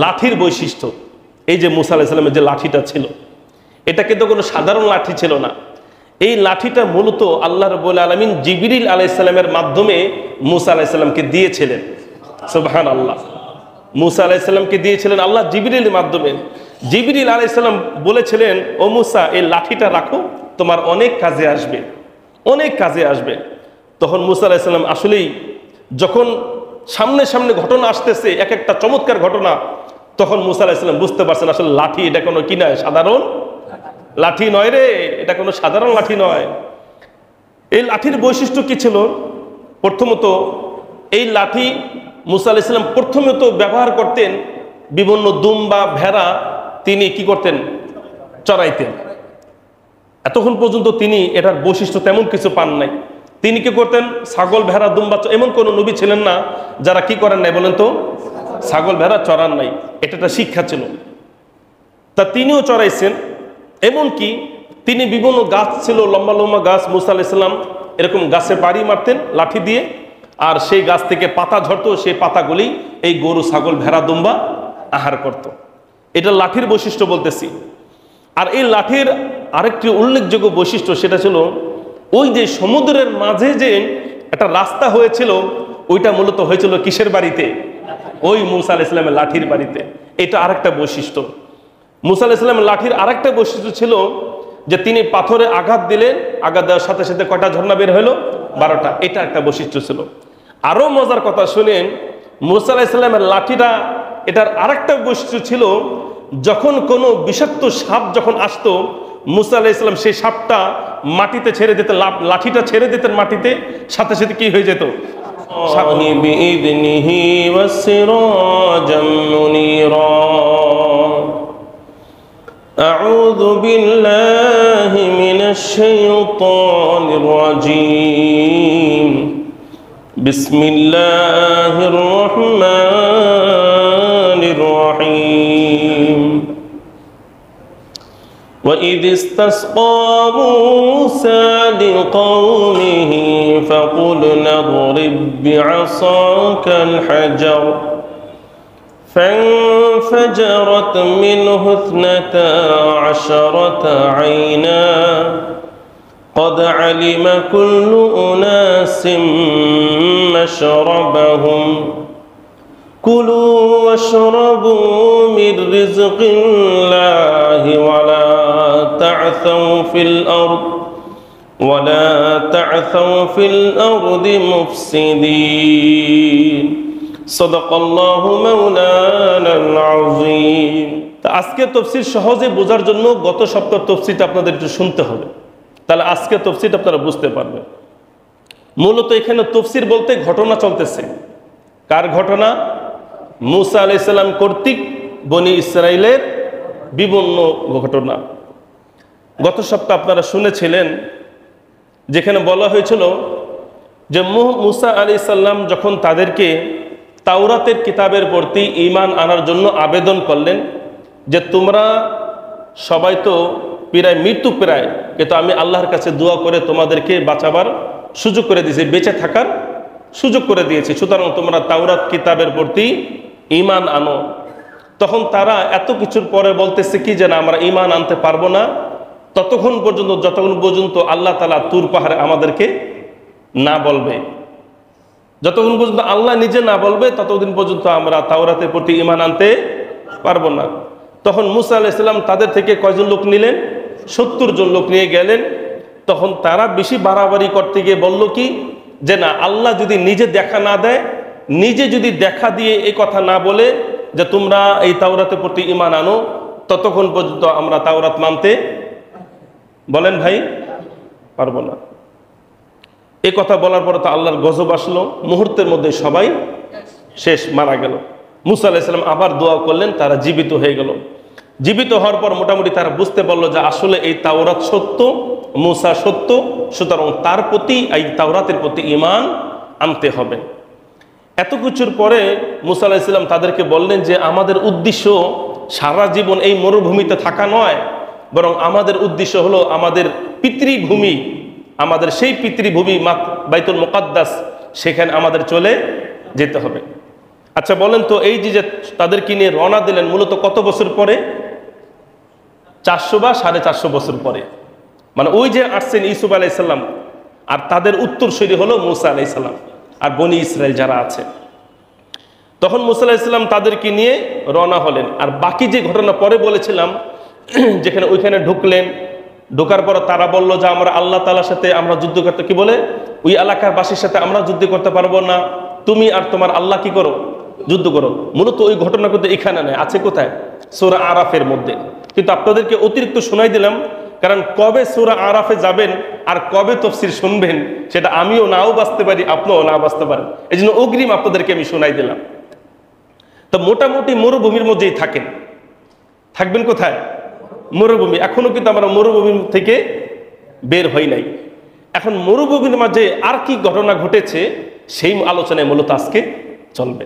লাঠির বৈশিষ্ট্য, এই যে মুসা আলাইহিস সালামের যে লাঠিটা ছিল, এটা কিন্তু কোনো সাধারণ লাঠি ছিল না। এই লাঠিটা মূলত আল্লাহ রাব্বুল আলামিন জিবরিল আলাইহিস সালামের মাধ্যমে মুসা আলাইহিস সালামকে দিয়েছিলেন। সুবহানাল্লাহ। মুসা আলাইহিস সালামকে দিয়েছিলেন আল্লাহ জিবরিলের মাধ্যমে। জিবরিল আলাইহিস সালাম বলেছিলেন, ও মুসা, এই লাঠিটা রাখো, তোমার অনেক কাজে আসবে, অনেক কাজে আসবে। তখন মুসা আলাইহিস সালাম আসলেই যখন সামনে সামনে ঘটনা আসতেছে, এক একটা চমৎকার ঘটনা, তখন মুসা আলাইহিস সালাম বুঝতে পারছেন আসলে লাঠি এটা কোনো কি নয়, সাধারণ লাঠি নয় রে, এটা কোনো সাধারণ লাঠি নয়। এই লাঠির বৈশিষ্ট্য কি ছিল? প্রথমত এই লাঠি মুসা আলাইহিস সালাম প্রথমত ব্যবহার করতেন বিভিন্ন দুম্বা ভেড়া, তিনি কি করতেন? চড়াইতেন। এতক্ষণ পর্যন্ত তিনি এটার বৈশিষ্ট্য তেমন কিছু পান নাই। তিনি কি করতেন? ছাগল ভেড়া দুম্বা, এমন কোন নবী ছিলেন না যারা কি করেন নাই বলেন তো, ছাগল ভেড়া চড়ান নাই। এটা একটা শিক্ষা ছিল। তা তিনিও চড়াইছেন। এমনকি তিনি বিভিন্ন গাছ ছিল, লম্বা লম্বা গাছ, মুসা আলাইহিস সালাম এরকম গাছে বাড়ি মারতেন লাঠি দিয়ে, আর সেই গাছ থেকে পাতা ঝরতো, সেই পাতাগুলি এই গরু ছাগল ভেড়া দুম্বা আহার করত। এটা লাঠির বৈশিষ্ট্য বলতেছি। আর এই লাঠির আরেকটি উল্লেখযোগ্য বৈশিষ্ট্য, সেটা ছিল ওই যে সমুদ্রের মাঝে যে একটা রাস্তা হয়েছিল, ওইটা মূলত হয়েছিল কিসের বাড়িতে? ওই মুসা আলাইহিস সালামের লাঠির বাড়িতে। এটা আরেকটা বৈশিষ্ট্য। মুসা আলাইহিস সালামের লাঠির আরেকটা বৈশিষ্ট্য ছিল যে তিনি পাথরে আঘাত দিলেন, আঘাত দেওয়ার সাথে সাথে কয়টা ঝর্ণা বের হলো? 12টা। এটা একটা বৈশিষ্ট্য ছিল। আরো মজার কথা শুনেন, মুসা আলাইহিস সালামের লাঠিটা, এটার আরেকটা বৈশিষ্ট্য ছিল, যখন কোনো বিষাক্ত সাপ যখন আসতো, মুসা আলাইহিস সালাম সেই সাপটা মাটিতে ছেড়ে দিতেন, লাঠিটা ছেড়ে দিতেন মাটিতে, সাথে সাথে কি হয়ে যেত? বিইذনিহি ওয়াসিরাজাম মুনীরা। আউযু বিল্লাহি মিনাশ শাইতানির রাজীম। বিসমিল্লাহির রহমানির রহিম। وَإِذِ اسْتَسْقَى مُوسَى لِقَوْمِهِ فَقُلْنَا اضْرِبْ بِعَصَاكَ الْحَجَرَ فَانفَجَرَتْ مِنْهُ 12 عَيْنًا قَدْ عَلِمَ كُلُّ أُنَاسٍ مَّشْرَبَهُمْ كُلُوا وَاشْرَبُوا مِن رِّزْقِ اللَّهِ وَلَا تعثوا في الأرض مفسدين صدق الله مولانا العظيم। আজকে তাফসীর সহজে বোঝার জন্য গত সপ্তাহের তাফসীরটা আপনাদের একটু শুনতে হবে, তাহলে আজকে তাফসীরটা আপনারা বুঝতে পারবেন। মূলত এখানে তাফসীর বলতে ঘটনা চলতেছে। কার ঘটনা? মুসা আলাইহিস সালাম কর্তৃক বনি ইসরাইলের বিভিন্ন ঘটনা। গত সপ্তাহে আপনারা শুনেছিলেন যেখানে বলা হয়েছিল যে মুসা আলাইহিস সালাম যখন তাদেরকে তাওরাতের কিতাবের প্রতি ঈমান আনার জন্য আবেদন করলেন, যে তোমরা সবাই তো প্রায় মৃত্যু প্রায়, কিন্তু আমি আল্লাহর কাছে দোয়া করে তোমাদেরকে বাঁচাবার সুযোগ করে দিয়েছি, বেঁচে থাকার সুযোগ করে দিয়েছি, সুতরাং তোমরা তাওরাত কিতাবের প্রতি ঈমান আনো। তখন তারা এত কিছুর পরে বলতেছে কি, যে না, আমরা ঈমান আনতে পারবো না যতক্ষণ পর্যন্ত আল্লাহ তাআলা তুর পাহাড়ে আমাদেরকে না বলবে। যতক্ষণ পর্যন্ত আল্লাহ নিজে না বলবে ততদিন পর্যন্ত আমরা তাওরাতের প্রতি ঈমান আনতে পারবো না। তখন মুসা আলাইহিস সালাম তাদের থেকে কয়জন লোক নিলেন? 70 জন লোক নিয়ে গেলেন। তখন তারা বেশি বাড়াবাড়ি করতে গিয়ে বলল কি, যে না, আল্লাহ যদি নিজে দেখা না দেয়, নিজে যদি দেখা দিয়ে এই কথা না বলে যে তোমরা এই তাওরাতের প্রতি ঈমান আনো, ততক্ষণ পর্যন্ত আমরা তাওরাত মানতে, বলেন ভাই, পারবো না। এই কথা বলার পরে তো আল্লাহর গজব আসলো, মুহূর্তের মধ্যে সবাই শেষ, মারা গেল। মুসা আলাইহিস সালাম আবার দোয়া করলেন, তারা জীবিত হয়ে গেল। জীবিত হওয়ার পর মোটামুটি তারা বুঝতে পারলো যে আসলে এই তাওরাত সত্য, মুসা সত্য, সুতরাং তার প্রতি, এই তাওরাতের প্রতি ঈমান আনতে হবে। এত কিছুর পরে মুসা আলাইহিস সালাম তাদেরকে বললেন যে আমাদের উদ্দেশ্য সারা জীবন এই মরুভূমিতে থাকা নয়, বরং আমাদের উদ্দেশ্য হলো আমাদের পিতৃভূমি, আমাদের সেই পিতৃভূমি বাইতুল মুকাদ্দাস, সেখানে আমাদের চলে যেতে হবে। আচ্ছা বলেন তো, এই যে তাদেরকে নিয়ে রওনা দিলেন মূলত কত বছর পরে? 400 বা 450 বছর পরে। মানে ওই যে আসছেন ইউসুফ আলাইসাল্লাম, আর তাদের উত্তরসূরি হলো মুসা আলাইসাল্লাম আর বনি ইসরায়েল যারা আছে। তখন মুসা আলাইসাল্লাম তাদেরকে নিয়ে রওনা হলেন। আর বাকি যে ঘটনা পরে বলেছিলাম, যেখানে ওইখানে ঢুকলেন, ঢোকার পর তারা বলল যে আমরা আল্লাহ তাআলার সাথে আমরা যুদ্ধ করতে, কি বলে, ওই এলাকার বাসীর সাথে আমরা যুদ্ধ করতে পারবো না, তুমি আর তোমার আল্লাহ কি করো, যুদ্ধ করো। মূলত ওই ঘটনা কিন্তু এখানে নেই, আছে কোথায়? সূরা আরাফের মধ্যে। কিন্তু আপনাদেরকে অতিরিক্ত শোনাই দিলাম, কারণ কবে সূরা আরাফে যাবেন আর কবে তাফসীর শুনবেন সেটা আমিও নাও বাঁচতে পারি, আপনিও না বাঁচতে পারেন। এই জন্য অগ্রিম আপনাদেরকে আমি শোনাই দিলাম। তো মোটামুটি মরুভূমির মধ্যেই থাকবেন কোথায়? মরুভূমি। এখনো কিন্তু আমরা মরুভূমি থেকে বের হই নাই। এখন মরুভূমির মাঝে আর কি ঘটনা ঘটেছে সেই আলোচনায় মূলত আজকে চলবে।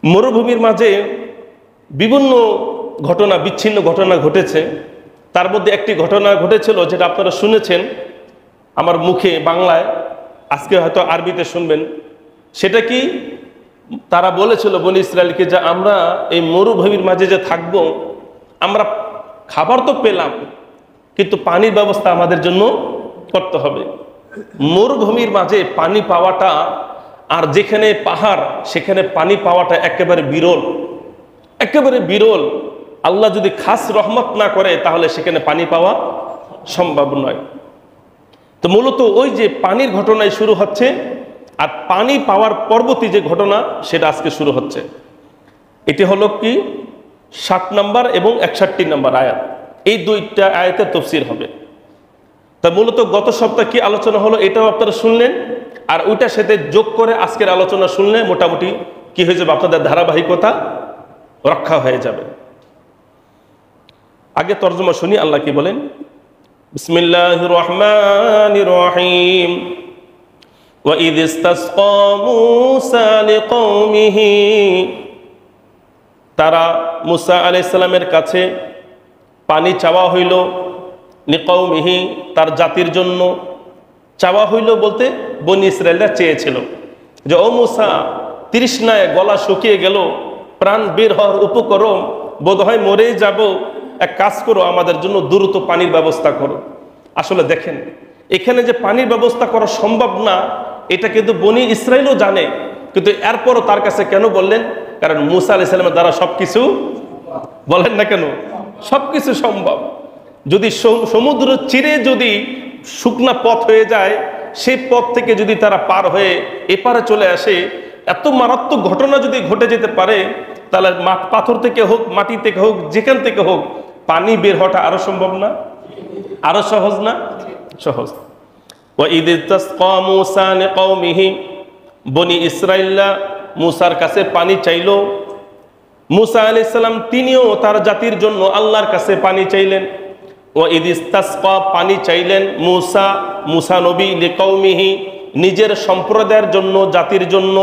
মরুভূমির মাঝে বিভিন্ন ঘটনা, বিচ্ছিন্ন ঘটনা ঘটেছে। তার মধ্যে একটি ঘটনা ঘটেছিল যেটা আপনারা শুনেছেন আমার মুখে বাংলায়, আজকে হয়তো আরবিতে শুনবেন। সেটা কি, তারা বলেছিল বনি ইসরায়েলকে যে আমরা এই মরুভূমির মাঝে যে থাকব, আমরা খাবার তো পেলাম কিন্তু পানির ব্যবস্থা আমাদের জন্য করতে হবে। মরুভূমির মাঝে পানি পাওয়াটা আর যেখানে পাহাড় সেখানে পানি পাওয়াটা একেবারে বিরল, একেবারে বিরল। আল্লাহ যদি খাস রহমত না করে তাহলে সেখানে পানি পাওয়া সম্ভব নয়। তো মূলত ওই যে পানির ঘটনায় শুরু হচ্ছে, আর পানি পাওয়ার পরবর্তী যে ঘটনা সেটা আজকে শুরু হচ্ছে। এটি হলো কি 60 নম্বর এবং 61 নম্বর আয়াত, এই দুইটা আয়াতের তাফসীর হবে। তা মূলত গত সপ্তাহে কি আলোচনা হলো এটাও আপনারা শুনলেন, আর ওইটার সাথে যোগ করে আজকের আলোচনা শুনলে মোটামুটি কি হয়ে যাবে, আপনাদের ধারাবাহিকতা রক্ষা হয়ে যাবে। আগে তরজমা শুনি, আল্লাহ কি বলেন। বিসমিল্লাহির রহমানির রহিম। وَإِذِ اسْتَسْقَى مُوسَى لِقَوْمِهِ, তারা মুসা আলাইহিস সালামের কাছে পানি চাওয়া হইল, লিকাউমিহি, তার জাতির জন্য চাওয়া হইল বলতে বনি ইসরায়েলরা চেয়েছিল যে ও মুসা, তৃষ্ণায় গলা শুকিয়ে গেল, প্রাণ বের হওয়ার উপক্রম, বোধহয় মরেই যাব, এক কাজ করো, আমাদের জন্য দ্রুত পানির ব্যবস্থা করো। আসলে দেখেন এখানে যে পানির ব্যবস্থা করা সম্ভব না এটা কিন্তু বনি ইসরায়েলও জানে, কিন্তু এরপরও তার কাছে কেন বললেন? কারণ মুসা আলাইহিস সালামের দ্বারা সবকিছু, বলেন না কেন, সবকিছু সম্ভব। যদি সমুদ্র চিরে যদি শুকনা পথ হয়ে যায়, সেই পথ থেকে যদি তারা পার হয়ে এপারে চলে আসে, এত মারাত্মক ঘটনা যদি ঘটে যেতে পারে, তাহলে পাথর থেকে হোক, মাটি থেকে হোক, যেখান থেকে হোক, পানি বের হওয়াটা আরো সম্ভব না, আরো সহজ না? সহজ। وَإِذِ اسْتَسْقَى مُوسَى لِقَوْمِهِ, বনি ইসরাইলরা মুসার কাছে পানি চাইল। মুসা আলাইহিস সালাম তিনিও তার জাতির জন্য আল্লাহর কাছে পানি চাইলেন। وَإِذِ اسْتَسْقَى, পানি চাইলেন মুসা নবী, লিকাউমিহি, নিজের সম্প্রদায়ের জন্য, জাতির জন্য।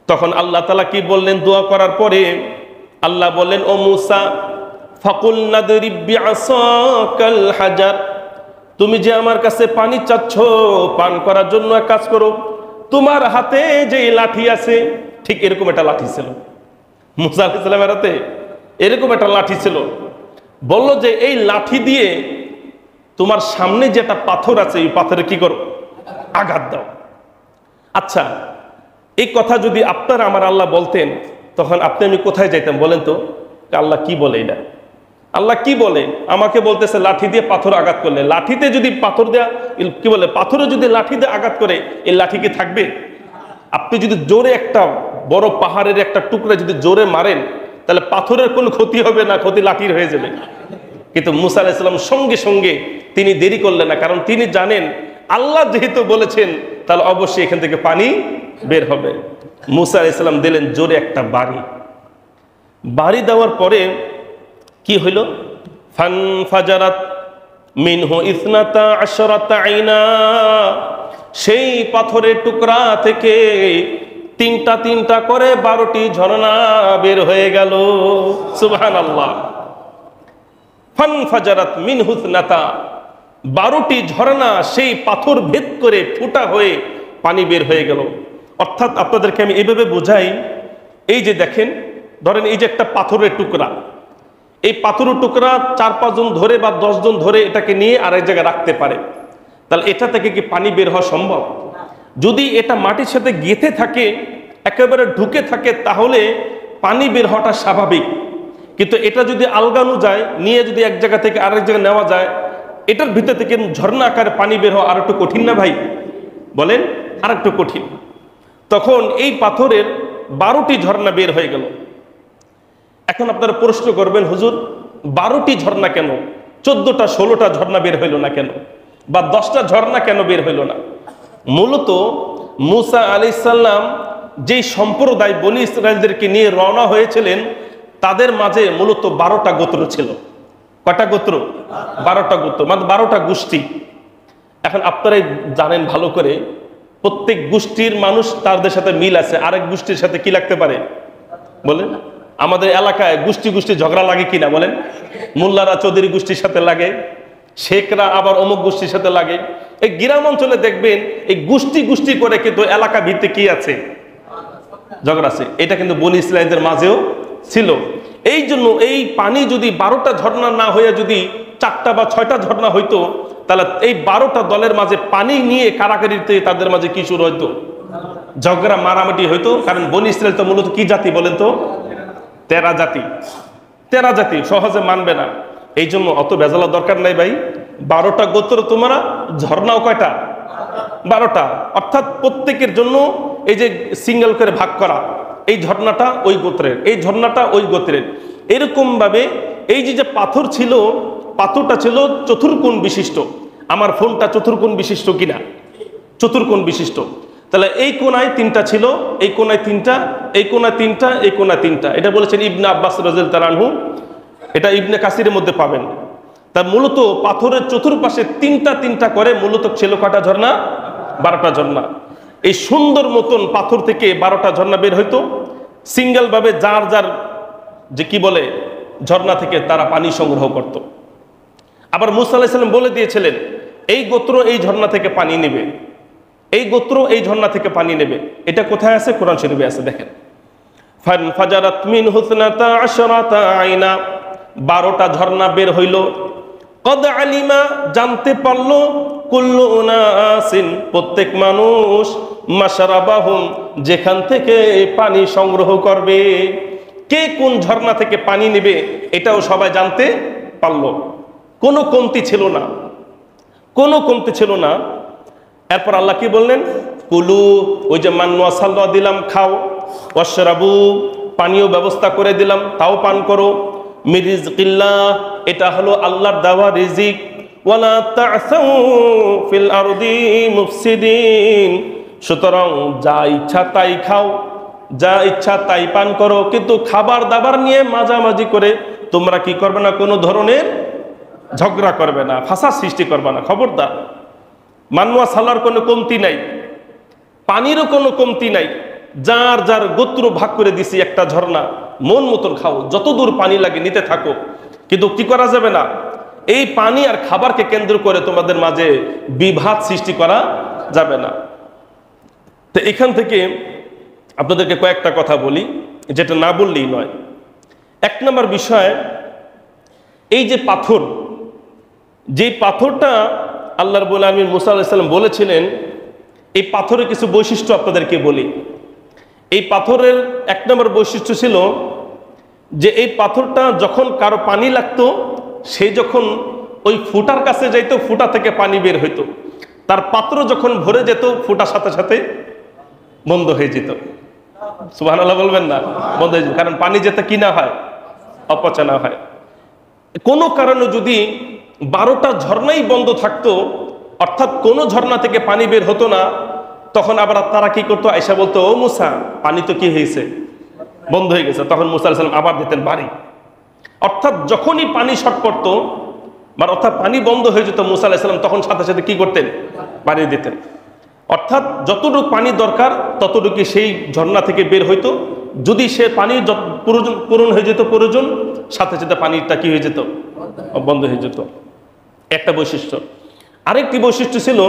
তখন আল্লাহ তাআলা কি বললেন? দোয়া করার পরে আল্লাহ বললেন, ও মুসা, ফাকুল নাদরিব বিআসাকাল হাজার, তুমি যে আমার কাছে পানি চাচ্ছ পান করার জন্য, এক কাজ করো, তোমার হাতে যে লাঠি আছে, ঠিক এরকম একটা লাঠি ছিল মুসা আলাইহিস সালামের হাতে, এরকম একটা লাঠি ছিল। বলল যে এই লাঠি দিয়ে তোমার সামনে যেটা পাথর আছে এই পাথরে কি করো, আঘাত দাও। আচ্ছা, এই কথা যদি আপনার আমার আল্লাহ বলতেন তখন আপনি আমি কোথায় যাইতাম বলেন তো? আল্লাহ কি বলে এটা? আল্লাহ কি বলে? আমাকে বলতেছে লাঠি দিয়ে পাথর আঘাত করলে, লাঠিতে যদি পাথর দেয়া, কি বলে, পাথরে যদি লাঠি দিয়ে আঘাত করে এই লাঠি কি থাকবে? আপনি যদি জোরে একটা বড় পাহাড়ের একটা টুকরা যদি জোরে মারেন তাহলে পাথরের কোনো ক্ষতি হবে না, ক্ষতি লাঠির হয়ে যাবে। কিন্তু মুসা আলাইহিস সালাম সঙ্গে সঙ্গে তিনি দেরি করলেন না, কারণ তিনি জানেন আল্লাহ যেহেতু বলেছেন তাহলে অবশ্যই এখান থেকে পানি বের হবে। মুসা আলাইহিস সালাম দিলেন জোরে একটা বাড়ি দেওয়ার পরে কি হইল? ফানফাজারাত মিনহু ইসনাতা আশরাতা আইনা, সেই পাথরের টুকরা থেকে তিনটা করে 12টি ঝর্ণা বের হয়ে গেল। সুবহানাল্লাহ। ফানফাজারাত মিনহু ইসনাতা, 12টি ঝর্ণা সেই পাথর ভেদ করে ফুটা হয়ে পানি বের হয়ে গেল। অর্থাৎ আপনাদেরকে আমি এইভাবে বোঝাই, এই যে দেখেন, ধরেন এই যে একটা পাথরের টুকরা, এই পাথরের টুকরা 4-5 জন ধরে বা 10 জন ধরে এটাকে নিয়ে আরেক জায়গায় রাখতে পারে, তাহলে এটা থেকে কি পানি বের হওয়া সম্ভব? যদি এটা মাটির সাথে গেঁথে থাকে, একেবারে ঢুকে থাকে, তাহলে পানি বের হওয়াটা স্বাভাবিক। কিন্তু এটা যদি আলগানো যায়, নিয়ে যদি এক জায়গা থেকে আরেক জায়গায় নেওয়া যায়, এটার ভিতর থেকে ঝর্ণা আকারে পানি বের হওয়া আর একটু কঠিন না ভাই? বলেন, আর একটু কঠিন। তখন এই পাথরের 12টি ঝর্ণা বের হয়ে গেল। এখন আপনারা প্রশ্ন করবেন, হুজুর 12টি ঝর্ণা কেন, 14টা 16টা ঝর্ণা বের হইল না কেন, বা 10টা ঝর্ণা কেন বের হইল না? মূলত মুসা আলাইহিস সালাম যেই সম্প্রদায় বনি ইসরায়েলদেরকে নিয়ে রওনা হয়েছিলেন, তাদের মাঝে মূলত 12টা গোত্র ছিল। কয়টা গোত্র? 12টা গোত্র, মানে 12টা গোষ্ঠী। এখন আপনারাই জানেন ভালো করে, প্রত্যেক গোষ্ঠীর মানুষ তাদের সাথে মিল আছে, আরেক গোষ্ঠীর সাথে কি লাগতে পারে? বলেন, আমাদের এলাকায় গোষ্ঠী গোষ্ঠী ঝগড়া লাগে কিনা বলেন? মোল্লারা চৌধুরী গোষ্ঠীর সাথে লাগে, শেখরা আবার অমুক গোষ্ঠীর সাথে লাগে। এই গ্রাম অঞ্চলে দেখবেন এই গোষ্ঠী গোষ্ঠী করে কিন্তু এলাকা ভিত্তিক কি আছে? ঝগড়া আছে। এটা কিন্তু বনি ইসরায়েলদের মাঝেও ছিল। এই জন্য এই পানি যদি 12টা ঝর্ণা না হয়ে যদি 4টা বা 6টা ঝর্ণা হইতো, তাহলে এই 12টা দলের মাঝে পানি নিয়ে কারাকারিতে তাদের মাঝে কি শুরু হইতো? ঝগড়া মারামারি হইতো। কারণ বনি ইসরায়েল তো মূলত কি জাতি বলেন তো? তেরা জাতি। তেরা জাতি সহজে মানবে না। এই জন্য অত বেজালা দরকার নাই ভাই। 12টা গোত্র, তোমরা ঝর্ণাও কয়টা? 12টা। অর্থাৎ প্রত্যেকের জন্য এই যে সিঙ্গেল করে ভাগ করা, এই ঝর্ণাটা ওই গোত্রের, এই ঝর্ণাটা ওই গোত্রের। এরকম ভাবে এই যে পাথর ছিল, পাথরটা ছিল চতুর্কোণ বিশিষ্ট। আমার ফোনটা চতুর্কোণ বিশিষ্ট কিনা? চতুর্কোণ বিশিষ্ট। তাহলে এই কোণায় 3টা ছিল, এই কোণায় 3টা, এই কোণায় 3টা, এই কোণায় 3টা। এটা বলেছেন ইবনে আব্বাস রাদিয়াল্লাহু আনহু, এটা ইবনে কাসিরের মধ্যে পাবেন। তার মূলত পাথরের চতুর্পাশে 3টা করে মূলত ছিল কয়টা ঝর্ণা? 12টা ঝর্ণা। এই সুন্দর মতন পাথর থেকে 12টা ঝর্ণা বের হইতো সিঙ্গেল ভাবে, যার যার যে কি বলে ঝর্ণা থেকে তারা পানি সংগ্রহ করত। আবার মুসা আলাইহিস সালাম বলে দিয়েছিলেন, এই গোত্র এই ঝর্ণা থেকে পানি নেবে, এই গোত্র এই ঝর্ণা থেকে পানি নেবে। এটা কোথায় আছে? কোরআন শরীফে আছে। দেখেন, ফানফাজারাত মিনহু 12 আইনা, 12টা ঝর্ণা বের হইল। কদ আলিমা, জানতে পারলো, কুল্লু উনাসিন, প্রত্যেক মানুষ, মাশরাবাহুম, যেখান থেকে পানি সংগ্রহ করবে, কে কোন ঝর্ণা থেকে পানি নেবে এটাও সবাই জানতে পারলো। কোনো কমতি ছিল না, কোনো কমতি ছিল না। এরপর আল্লাহ কি বললেন? কুলু, ওই যে মান্না সাল্লা দিলাম, খাও। ওয়াশরাবু, পানীয় ব্যবস্থা করে দিলাম, তাও পান করো। মিরিজকিল্লাহ, এটা হলো আল্লাহর দেওয়া রিজিক। ওয়ালা তা'সাউ ফিল আরদি মুফসিদিন, সুতরাং যা ইচ্ছা তাই খাও, যা ইচ্ছা তাই পান করো, কিন্তু খাবার দাবার নিয়ে মাঝামাঝি করে তোমরা কি করবে না? কোনো ধরনের ঝগড়া করবে না, ফাসাদ সৃষ্টি করবে না, খবরদার। মান্না সালার কোনো কমতি নাই, পানিরও কোনো কমতি নাই। যার যার গোত্র ভাগ করে দিছি একটা ঝর্ণা, মন মতন খাও, যতদূর পানি লাগে নিতে থাকো, কিন্তু কি করা যাবে না? এই পানি আর খাবারকে কেন্দ্র করে তোমাদের মাঝে বিভাদ সৃষ্টি করা যাবে না। তো এখান থেকে আপনাদেরকে কয়েকটা কথা বলি, যেটা না বললেই নয়। 1 নম্বর বিষয়, এই যে পাথর, যে পাথরটা আল্লাহ রাব্বুল আলামিন মুসা আলাইহিস সালাম বলেছিলেন, এই পাথরের কিছু বৈশিষ্ট্য আপনাদেরকে বলি। এই পাথরের 1 নম্বর বৈশিষ্ট্য ছিল যে এই পাথরটা যখন কারো পানি লাগতো, সে যখন ওই ফুটার কাছে যাইতো, ফুটা থেকে পানি বের হইতো। তার পাত্র যখন ভরে যেত, ফুটার সাথে সাথে বন্ধ হয়ে যেত। সুবহানাল্লাহ বলবেন না? বন্ধ হয়ে যেত। কারণ পানি যেতে কি না হয়? অপচয় না হয়। কোনো কারণে যদি 12টা ঝর্ণাই বন্ধ থাকতো, অর্থাৎ কোনো ঝর্ণা থেকে পানি বের হতো না, তখন আবার তারা কি করতো? আয়েশা বলতো, ও মুসা, পানি তো কি হয়েছে? বন্ধ হয়ে গেছে। তখন মুসা আলাইহিস সালাম আবার দিতেন বাড়ি। অর্থাৎ যখনই পানি শর্ট পড়তো, অর্থাৎ পানি বন্ধ হয়ে যেত, মুসা আলাইহিস সালাম তখন সাথে সাথে কি করতেন? পানি দিতেন। অর্থাৎ যতটুকু পানি দরকার ততটুকু সেই ঝর্ণা থেকে বের হইতো। যদি সে পানি পূরণ হয়ে যেত, প্রয়োজন, সাথে সাথে পানিটা কি হয়ে যেত? বন্ধ হয়ে যেত। একটা বৈশিষ্ট্য। আরেকটি বৈশিষ্ট্য ছিল,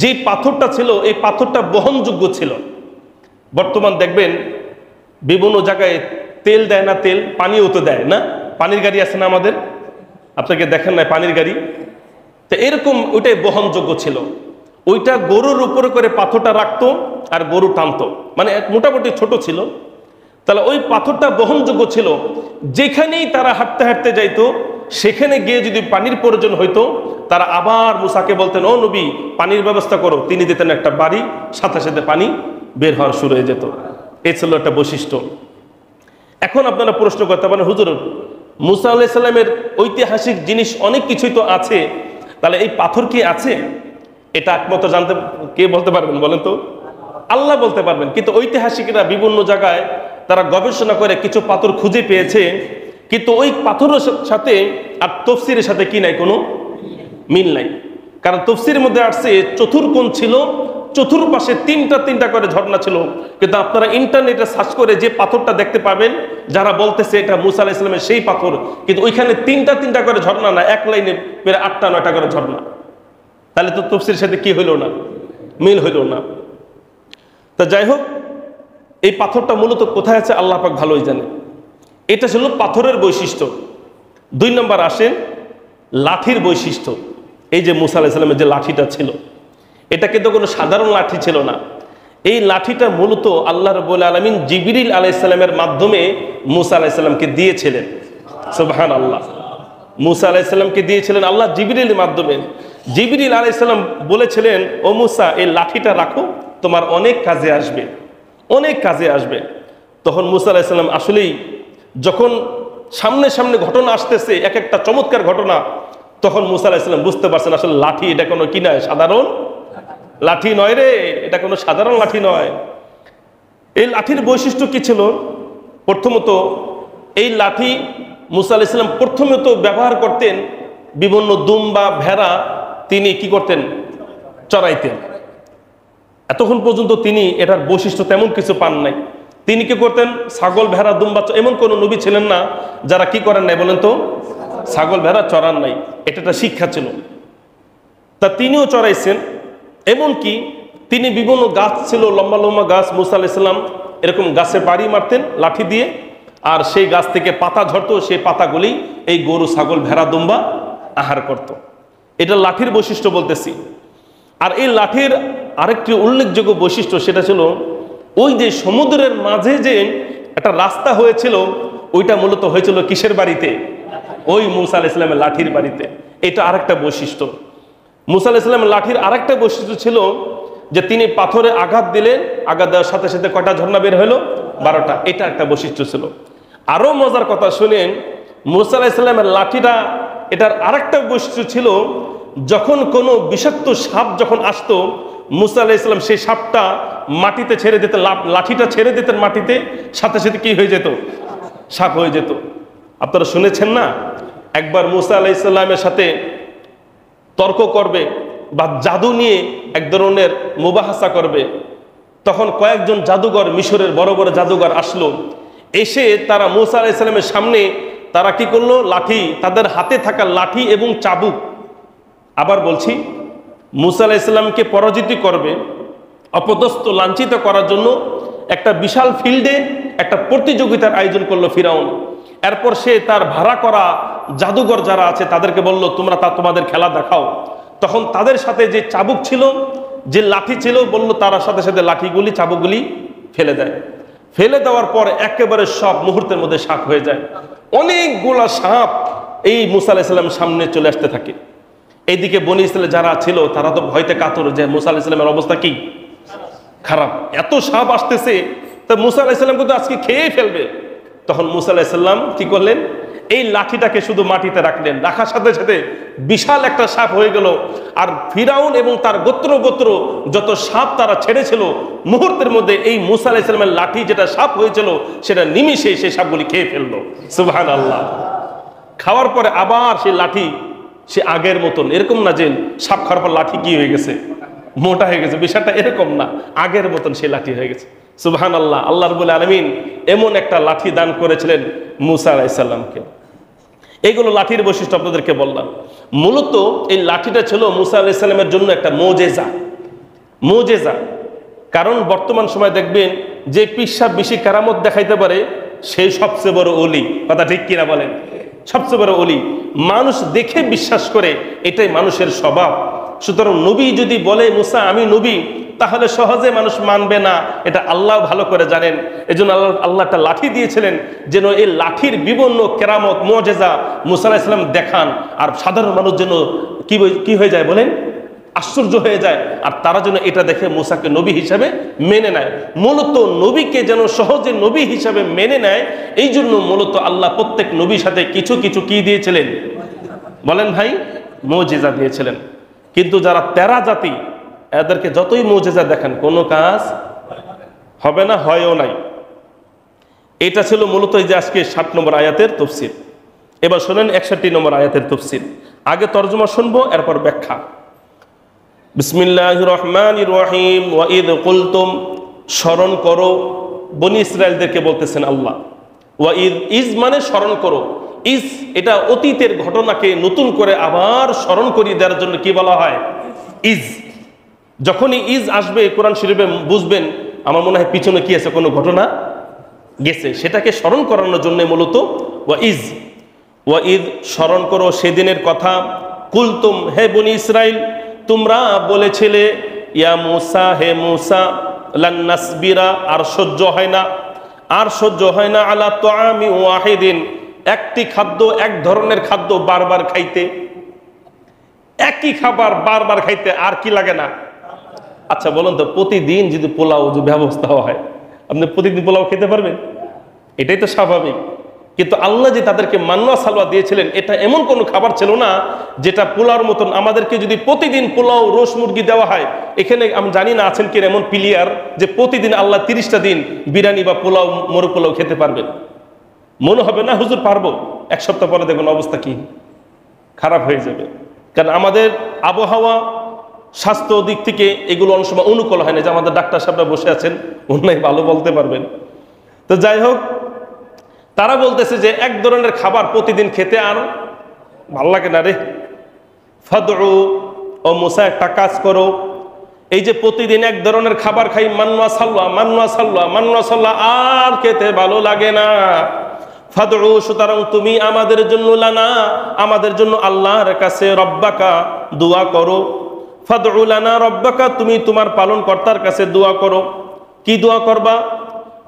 যে পাথরটা ছিল, এই পাথরটা বহনযোগ্য ছিল। বর্তমান দেখবেন বিভিন্ন জায়গায় তেল দেয় না, তেল পানিও তো দেয় না, পানির গাড়ি আছে না আমাদের, আপনাকে দেখেন না পানির গাড়ি, তো এরকম ওইটাই বহনযোগ্য ছিল। ওইটা গরুর উপরে করে পাথরটা রাখতো আর গরু টানতো, মানে মোটামুটি ছোট ছিল, তাহলে ওই পাথরটা বহনযোগ্য ছিল। যেখানেই তারা হাঁটতে হাঁটতে যাইতো সেখানে গিয়ে যদি পানির প্রয়োজন হইতো তারা আবার মুসাকে বলতেন, ও নবী পানির ব্যবস্থা করো, তিনি দিতেন একটা বাড়ি, সাথে সাথে পানি বের হওয়া শুরু হয়ে যেত। এই ছিল একটা বৈশিষ্ট্য। এখন আপনারা প্রশ্ন করতে পারেন, হুজুর মুসা আলাইহিস সালামের ঐতিহাসিক জিনিস অনেক কিছুই তো আছে, তাহলে এই পাথর কি আছে? এটা একমাত্র জানতে কে বলতে পারবেন বলেন তো? আল্লাহ বলতে পারবেন। কিন্তু ঐতিহাসিকরা বিভিন্ন জায়গায় তারা গবেষণা করে কিছু পাথর খুঁজে পেয়েছে, কিন্তু ওই পাথরের সাথে আর তফসিরের সাথে কি নাই, কোনো মিল নাই। কারণ তফসিরের মধ্যে আসছে চতুর্কোণ ছিল, চতুর্পাশে তিনটা করে ঝর্ণা ছিল, কিন্তু আপনারা ইন্টারনেটে সার্চ করে যে পাথরটা দেখতে পাবেন যারা বলতেছে এটা মুসা আলাইহিস সালামের সেই পাথর, কিন্তু ওইখানে তিনটা করে ঝর্ণা না, এক লাইনে প্রায় 8টা-9টা করে ঝর্ণা। তাহলে তো তফসিরের সাথে কি হইল না, মিল হইল না। তা যাই হোক, এই পাথরটা মূলত কোথায় আছে আল্লাহ পাক ভালোই জানে। এটা ছিল পাথরের বৈশিষ্ট্য। 2 নম্বর আসেন লাঠির বৈশিষ্ট্য। এই যে মুসা আলাইহিস সালামের যে লাঠিটা ছিল, এটা কিন্তু কোনো সাধারণ লাঠি ছিল না। এই লাঠিটা মূলত আল্লাহ রাব্বুল আলামিন জিবরিল আলাইহিস সালামের মাধ্যমে মুসা আলাইহিস সালামকে দিয়েছিলেন। সুবহানাল্লাহ, মুসা আলাইহিস সালামকে দিয়েছিলেন আল্লাহ জিবরিলের মাধ্যমে। জিবরিল আলাইহিস সালাম বলেছিলেন, ও মুসা এই লাঠিটা রাখো, তোমার অনেক কাজে আসবে, অনেক কাজে আসবে। তখন মুসা আলাইহিস সালাম আসলেই যখন সামনে ঘটনা আসতেছে, এক একটা চমৎকার ঘটনা, তখন মুসা আলাইহিস সালাম বুঝতে পারছেন আসলে লাঠি এটা কোনো কি নয়, সাধারণ লাঠি নয় রে, এটা কোনো সাধারণ লাঠি নয়। এই লাঠির বৈশিষ্ট্য কি ছিল? প্রথমত এই লাঠি মুসা আলাইহিস সালাম প্রথমত ব্যবহার করতেন বিভিন্ন দুম্বা ভেড়া, তিনি কি করতেন, চড়াইতেন। এতক্ষণ পর্যন্ত তিনি এটার বৈশিষ্ট্য তেমন কিছু পান নাই। তিনি কি করতেন, ছাগল ভেড়া দুম্বা, এমন কোন নবী ছিলেন না যারা কি করেন নাই বলেন তো, ছাগল ভেড়া চড়ান নাই। এটা একটা শিক্ষা ছিল। তা তিনিও চড়াইছেন। এমনকি তিনি বিভিন্ন গাছ ছিল, লম্বা লম্বা গাছ, মুসা আলাইহিস সালাম এরকম গাছে বাড়ি মারতেন লাঠি দিয়ে, আর সেই গাছ থেকে পাতা ঝরতো, সেই পাতাগুলি এই গরু ছাগল ভেড়া দুম্বা আহার করত। এটা লাঠির বৈশিষ্ট্য বলতেছি। আর এই লাঠির আরেকটি উল্লেখযোগ্য বৈশিষ্ট্য, সেটা ছিল ওই যে সমুদ্রের মাঝে যে একটা রাস্তা হয়েছিল, ওইটা মূলত হয়েছিল কিসের বাড়িতে, ওই মুসা আলাইহিস সালামের লাঠির বাড়িতে। এটা আরেকটা বৈশিষ্ট্য। মুসা আলাইহিস সালামের লাঠির আরেকটা বৈশিষ্ট্য ছিল যে তিনি পাথরে আঘাত দিলেন, আঘাত দেওয়ার সাথে সাথে কয়টা ঝর্ণা বের হলো, 12টা। এটা একটা বৈশিষ্ট্য ছিল। আরো মজার কথা শুনেন, মুসা আলাইহিস সালামের লাঠিটা, এটার আরেকটা বৈশিষ্ট্য ছিল, যখন কোনো বিষাক্ত সাপ যখন আসতো, মুসা আলাইহিস সালাম সেই সাপটা মাটিতে ছেড়ে দিতেন, লাঠিটা ছেড়ে দিতেন মাটিতে, সাথে সাথে কি হয়ে যেত, সাপ হয়ে যেত। আপনারা শুনেছেন না, একবার মুসা আলাইহিস সালামের সাথে তর্ক করবে বা জাদু নিয়ে এক ধরনের মুবাহাসা করবে, তখন কয়েকজন জাদুঘর, মিশরের বড় বড় জাদুঘর আসলো। এসে তারা মুসা আলাইহিস সালামের সামনে তারা কি করলো, লাঠি, তাদের হাতে থাকা লাঠি এবং চাবুক, আবার বলছি মুসা আলাইহিস সালামকে পরাজিত করবে, অপদস্থ লাঞ্ছিত করার জন্য একটা বিশাল ফিল্ডে একটা প্রতিযোগিতার আয়োজন করলো ফিরাউন। এরপর সে তার ভাড়া করা জাদুঘর যারা আছে তাদেরকে বলল, তোমরা তোমাদের খেলা দেখাও। তখন তাদের সাথে যে চাবুক ছিল, যে লাঠি ছিল, বলল তারা সাথে সাথে লাঠিগুলি চাবুকগুলি ফেলে দেয়। ফেলে দেওয়ার পর একেবারে সব মুহূর্তের মধ্যে সাপ হয়ে যায়। অনেকগুলা সাপ এই মুসা আলাইহিস সালামের সামনে চলে আসতে থাকে। এইদিকে বনি ইসরাইল যারা ছিল তারা তো ভয়তে কাতর, যে মুসা আলাইহিস সালামের অবস্থা কি খারাপ, এত সাপ আসতেছে, তা মুসা আলাইহিস সালামকে তো আজকে খেয়ে ফেলবে। তখন মুসা আলাইহিস সালাম কি করলেন, এই লাঠিটাকে শুধু মাটিতে রাখলেন, রাখার সাথে সাথে বিশাল একটা সাপ হয়ে গেল। আর ফিরাউন এবং তার গোত্র যত সাপ তারা ছেড়েছিল, মুহূর্তের মধ্যে এই মুসা আলাইহিস সালামের লাঠি যেটা সাপ হয়েছিল সেটা নিমিষে সেই সাপগুলি খেয়ে ফেললো। সুবহানাল্লাহ। খাওয়ার পরে আবার সেই লাঠি সে আগের মতন, এরকম না যে সাপ খাওয়ার পর লাঠি কি হয়ে গেছে, মোটা হয়ে গেছে, বিষয়টা এরকম না, আগের মতন সেই লাঠি হয়ে গেছে। সুবহানাল্লাহ। আল্লাহ রাব্বুল আলামিন এমন একটা লাঠি দান করেছিলেন মুসা আলাইহিস সালামকে। এইগুলো লাঠির বৈশিষ্ট্য আপনাদেরকে বললাম। মূলত এই লাঠিটা ছিল মুসা আলাইহিস সালামের জন্য একটা মুজিজা। কারণ বর্তমান সময় দেখবেন যে পিসাব বেশি কেরামত দেখাইতে পারে সেই সবচেয়ে বড় অলি। কথা ঠিক কিনা বলেন? সবচেয়ে বড় অলি। মানুষ দেখে বিশ্বাস করে, এটাই মানুষের স্বভাব। সুতরাং নবী যদি বলে মুসা আমি নবী, তাহলে সহজে মানুষ মানবে না, এটা আল্লাহ ভালো করে জানেন। এজন্য আল্লাহ একটা লাঠি দিয়েছিলেন, যেন এই লাঠির বিভিন্ন কেরামত মুআজিজা মুসা আলাইহিস সালাম দেখান, আর সাধারণ মানুষ যেন কি হয়ে যায় বলেন, আশ্চর্য হয়ে যায়, আর তারা যেন এটা দেখে মুসাকে নবী হিসাবে মেনে নেয়। মূলত নবীকে যেন সহজে নবী হিসাবে মেনে নেয়, এই জন্য মূলত আল্লাহ প্রত্যেক নবীর সাথে কিছু কিছু কি দিয়েছিলেন বলেন ভাই, মুআজিজা দিয়েছিলেন। কিন্তু যারা তেরা জাতি, এদেরকে যতই মুআজিজা দেখান কোনো কাজ হবে না, হয়ও নাই। এটা ছিল মূলত এই যে আজকে 60 নম্বর আয়াতের তাফসীর। এবার শুনেন 61 নম্বর আয়াতের তাফসীর। আগে তরজমা শুনবো, এরপর ব্যাখ্যা। বিসমিল্লাহির রহমানির রহিম। ওয়াইদ কুলতুম, স্মরণ করো, বনি ইসরায়েলদেরকে বলতেছেন আল্লাহ। ওয়াইদ, ইজ মানে স্মরণ করো। ইজ এটা অতীতের ঘটনাকে নতুন করে আবার স্মরণ করিয়ে দেওয়ার জন্য কি বলা হয়? ইজ। যখনই ইজ আসবে কোরআন শরীফে বুঝবেন আমার মনে হয় পিছনে কি আছে, কোনো ঘটনা গেছে, সেটাকে স্মরণ করানোর জন্য মূলত ওয়াইজ। ওয়াইদ স্মরণ করো সেদিনের কথা। কুলতুম, হে বনি ইসরাইল, তোমরা বলেছিলে, ইয়া মুসা, হে মুসা, লান নাসবিরা, আর সহ্য হয় না, আর সহ্য হয় না, আলা তুআমি ওয়াহিদিন, একটি খাদ্য, এক ধরনের খাদ্য বারবার খাইতে, একই খাবার বারবার খাইতে আর কি লাগে না? আচ্ছা বলুন তো, প্রতিদিন যদি পোলাও যে ব্যবস্থা হয়, আপনি প্রতিদিন পোলাও খেতে পারবেন? এটাই তো স্বাভাবিক। কিন্তু আল্লাহ যে তাদেরকে মান্না সালওয়া দিয়েছিলেন, এটা এমন কোনো খাবার ছিল না যেটা পোলাওর মতন। আমাদেরকে যদি প্রতিদিন পোলাও, রোস মুরগি দেওয়া হয়, এখানে আমি জানি না আছেন কিনা এমন প্লেয়ার যে প্রতিদিন আল্লাহ 30টা দিন বিরিয়ানি বা পোলাও, মরু পোলাও খেতে পারবেন? মনে হবে না হুজুর পারবো। এক সপ্তাহ পরে দেখুন অবস্থা কি খারাপ হয়ে যাবে। কারণ আমাদের আবহাওয়া, স্বাস্থ্য দিক থেকে এগুলো অনেক সময় অনুকূল হয় না। যে আমাদের ডাক্তার সাহেবরা বসে আছেন, অন্যায় ভালো বলতে পারবেন। তো যাই হোক, তারা বলতেছে যে এক ধরনের খাবার প্রতিদিন খেতে আর ভাল লাগে না রে। ফাদউ, ও মুসা একটা কাজ করো, এই যে প্রতিদিন এক ধরনের খাবার খাই, মান্না সাল্লা, মান্না সাল্লা, মান্না সাল্লা, আর খেতে ভালো লাগে না। ফাদউ, সুতরাং তুমি আমাদের জন্য, লানা, আমাদের জন্য আল্লাহর কাছে, রব্বাকা, দোয়া করো। ফাদউ লানা রব্বাকা, তুমি তোমার পালনকর্তার কাছে দোয়া করো। কি দোয়া করবা?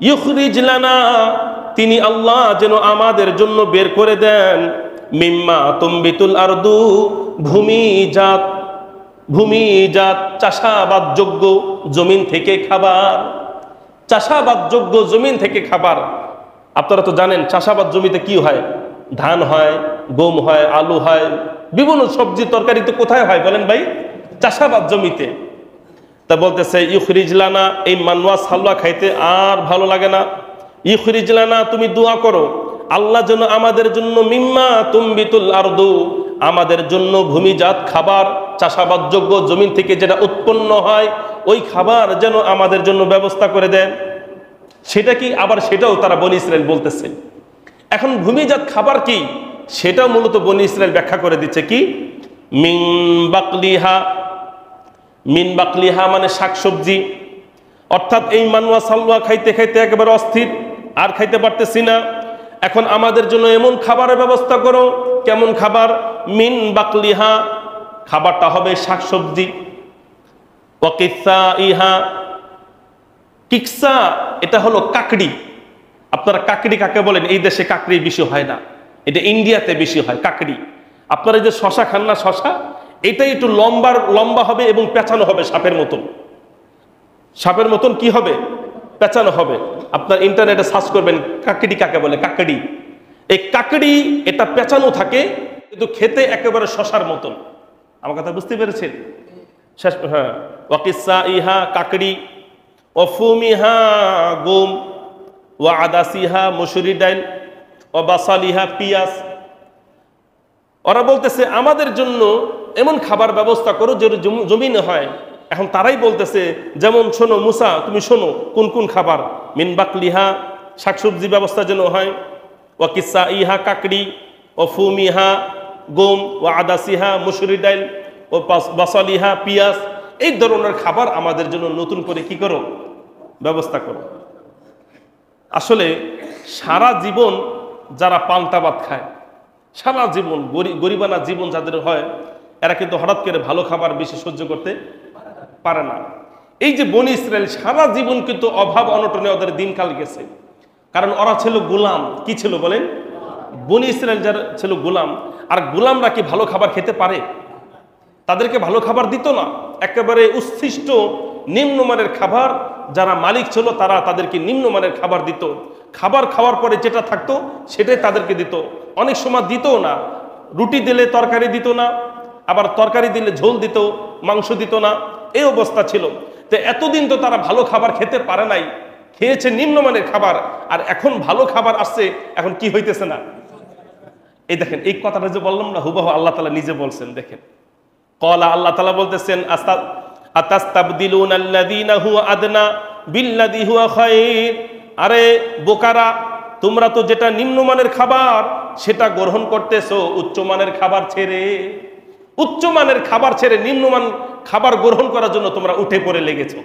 ইউখরিজ লানা, তিনি আল্লাহ যেন আমাদের জন্য বের করে দেন, মিম্মা তুমবিতুল আরদু, ভূমিজাত, ভূমিজাত চাষাবাদযোগ্য জমিন থেকে খাবার, চাষাবাদযোগ্য জমিন থেকে খাবার। আপনারা তো জানেন চাষাবাদ জমিতে কি হয়? ধান হয়, গম হয়, আলু হয়, বিভিন্ন সবজি তরকারি তো কোথায় হয় বলেন ভাই? চাষাবাদ জমিতে। তা বলতেছে ইউখরিজ লানা, এই মান্না সাল্লা খাইতে আর ভালো লাগে না। ইউখরিজ লানা, তুমি দোয়া করো আল্লাহ যেন আমাদের জন্য, মিম্মা তুমবিতুল আরদু, আমাদের জন্য ভূমিজাত খাবার, চাষাবাদযোগ্য জমিন থেকে যেটা উৎপন্ন হয়, ওই খাবার যেন আমাদের জন্য ব্যবস্থা করে দেন। সেটা কি? আবার সেটাও তারা বনি ইসরাইল বলতেছে। এখন ভূমিজাত খাবার কি, সেটাও মূলত বনি ইসরাইল ব্যাখ্যা করে দিচ্ছে কি, মিন বাকলিহা, মিন বাকলিহা মানে শাকসবজি। অর্থাৎ এই মান্না সাল্লা খাইতে খাইতে একেবারে অস্থির, আর খাইতে পারতেছি না। এখন আমাদের জন্য এমন খাবারের ব্যবস্থা করো। কেমন খাবার? মিন বাকলিহা, খাবারটা হবে শাকসবজি। ওয়াকিসা ইহা, কিকসা এটা হলো কাকড়ি। আপনারা কাকড়ি কাকে বলেন? এই দেশে কাকড়ি বেশি হয় না, এটা ইন্ডিয়াতে বেশি হয় কাকড়ি। আপনারা যে শশা খান না, শশা এটাই একটু লম্বা হবে এবং পেঁচানো হবে সাপের মতন। সাপের মতন কি হবে? পেঁচানো হবে। আপনার ইন্টারনেটে সার্চ করবেন কাকড়ি কাকে বলে, কাকড়ি। এই কাকড়ি এটা পেঁচানো থাকে, কিন্তু খেতে একেবারে শশার মতন। আমার কথা বুঝতে পেরেছেন? হ্যাঁ। ওয়াকিসা ইহা কাকড়ি, ওফুমিহা গম, ওয়া আদাসিহা মসুরি ডাইল, ও বাসালিহা পিয়াজ। ওরা বলতেছে আমাদের জন্য এমন খাবার ব্যবস্থা করো যে জমিনে হয়। এখন তারাই বলতেছে, যেমন শোনো মুসা, তুমি শোনো কোন কোন খাবার। মিন বাকলিহা, শাকসবজি ব্যবস্থা যেন হয়। ও কিসা ইহা কাকড়ি, ও ফুমিহা গম, ও আদাসিহা মসুরি ডাইল, ও বাসালিহা পিয়াজ। এই ধরনের খাবার আমাদের জন্য নতুন করে কি করো, ব্যবস্থা করো। আসলে সারা জীবন যারা পান্তা ভাত খায়, সারা জীবন গরিবানা জীবন যাদের হয়, এরা কিন্তু হঠাৎ করে ভালো খাবার বেশি সহ্য করতে পারে না। এই যে বনি ইসরায়েল সারা জীবন কিন্তু অভাব অনটনে ওদের দিনকাল গেছে, কারণ ওরা ছিল গোলাম। কি ছিল বলেন? বনি ইসরায়েল যারা ছিল গোলাম। আর গোলামরা কি ভালো খাবার খেতে পারে? তাদেরকে ভালো খাবার দিত না, একেবারে উচ্ছিষ্ট নিম্নমানের খাবার। যারা মালিক ছিল তারা তাদেরকে নিম্নমানের খাবার দিত। খাবার খাওয়ার পরে যেটা থাকতো সেটাই তাদেরকে দিত। অনেক সময় দিত না, রুটি দিলে তরকারি দিত না, আবার তরকারি দিলে ঝোল দিত, মাংস দিত না, এই অবস্থা ছিল। তো এতদিন তো তারা ভালো খাবার খেতে পারে নাই, খেয়েছে নিম্নমানের খাবার। আর এখন ভালো খাবার আসছে, এখন কি হইতেছে না? এই দেখেন, এই কথাটা যে বললাম না, হুবহু আল্লাহ তাআলা নিজে বলছেন। দেখেন, ক্বালা, আল্লাহ তাআলা বলতেছেন, আতাস্তাবদিলুনাল্লাযীনা হুয়া আদনা বিল্লাযী হুয়া খায়র। আরে বোকারা, তোমরা তো যেটা নিম্নমানের খাবার সেটা গ্রহণ করতেছো উচ্চমানের খাবার ছেড়ে। উচ্চমানের খাবার ছেড়ে নিম্নমান খাবার গ্রহণ করার জন্য তোমরা উঠে পড়ে লেগেছো।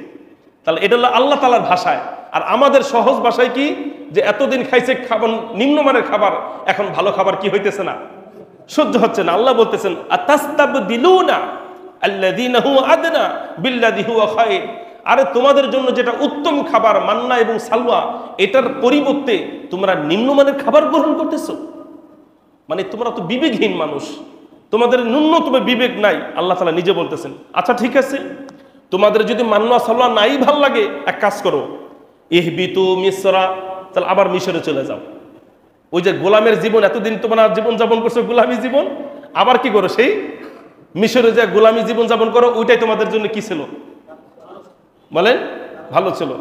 তাহলে এটা হলো আল্লাহ তাআলার ভাষায়। আর আমাদের সহজ ভাষায় কি, যে এতদিন খাইছে খাবার নিম্নমানের খাবার, এখন ভালো খাবার কি হইতেছে না, সহ্য হচ্ছে না। আল্লাহ বলতেছেন, আতাস্তাবদিলুনা আল্লাযীনা হুয়া আদনা বিল্লাযী হুয়া খায়র। আরে তোমাদের জন্য যেটা উত্তম খাবার মান্না এবং সালওয়া, এটার পরিবর্তে তোমরা নিম্নমানের খাবার গ্রহণ করতেছো। মানে তোমরা তো বিবেকহীন মানুষ, তোমাদের ন্যূনতম বিবেক নাই। আল্লাহ তাআলা নিজে বলতেছেন, আচ্ছা ঠিক আছে, তোমাদের যদি মান্না সালওয়া নাই ভাল লাগে, এক কাজ করো, ইহবিতু মিসরা, তাহলে আবার মিশরে চলে যাও। ওই যে গোলামের জীবন, এতদিন তোমরা জীবন যাপন করছো গোলামী জীবন, আবার কি করো, সেই মিশরে যে গোলামী জীবন যাপন করো, ওইটাই তোমাদের জন্য কি ছিল বলেন? ভালো ছিল।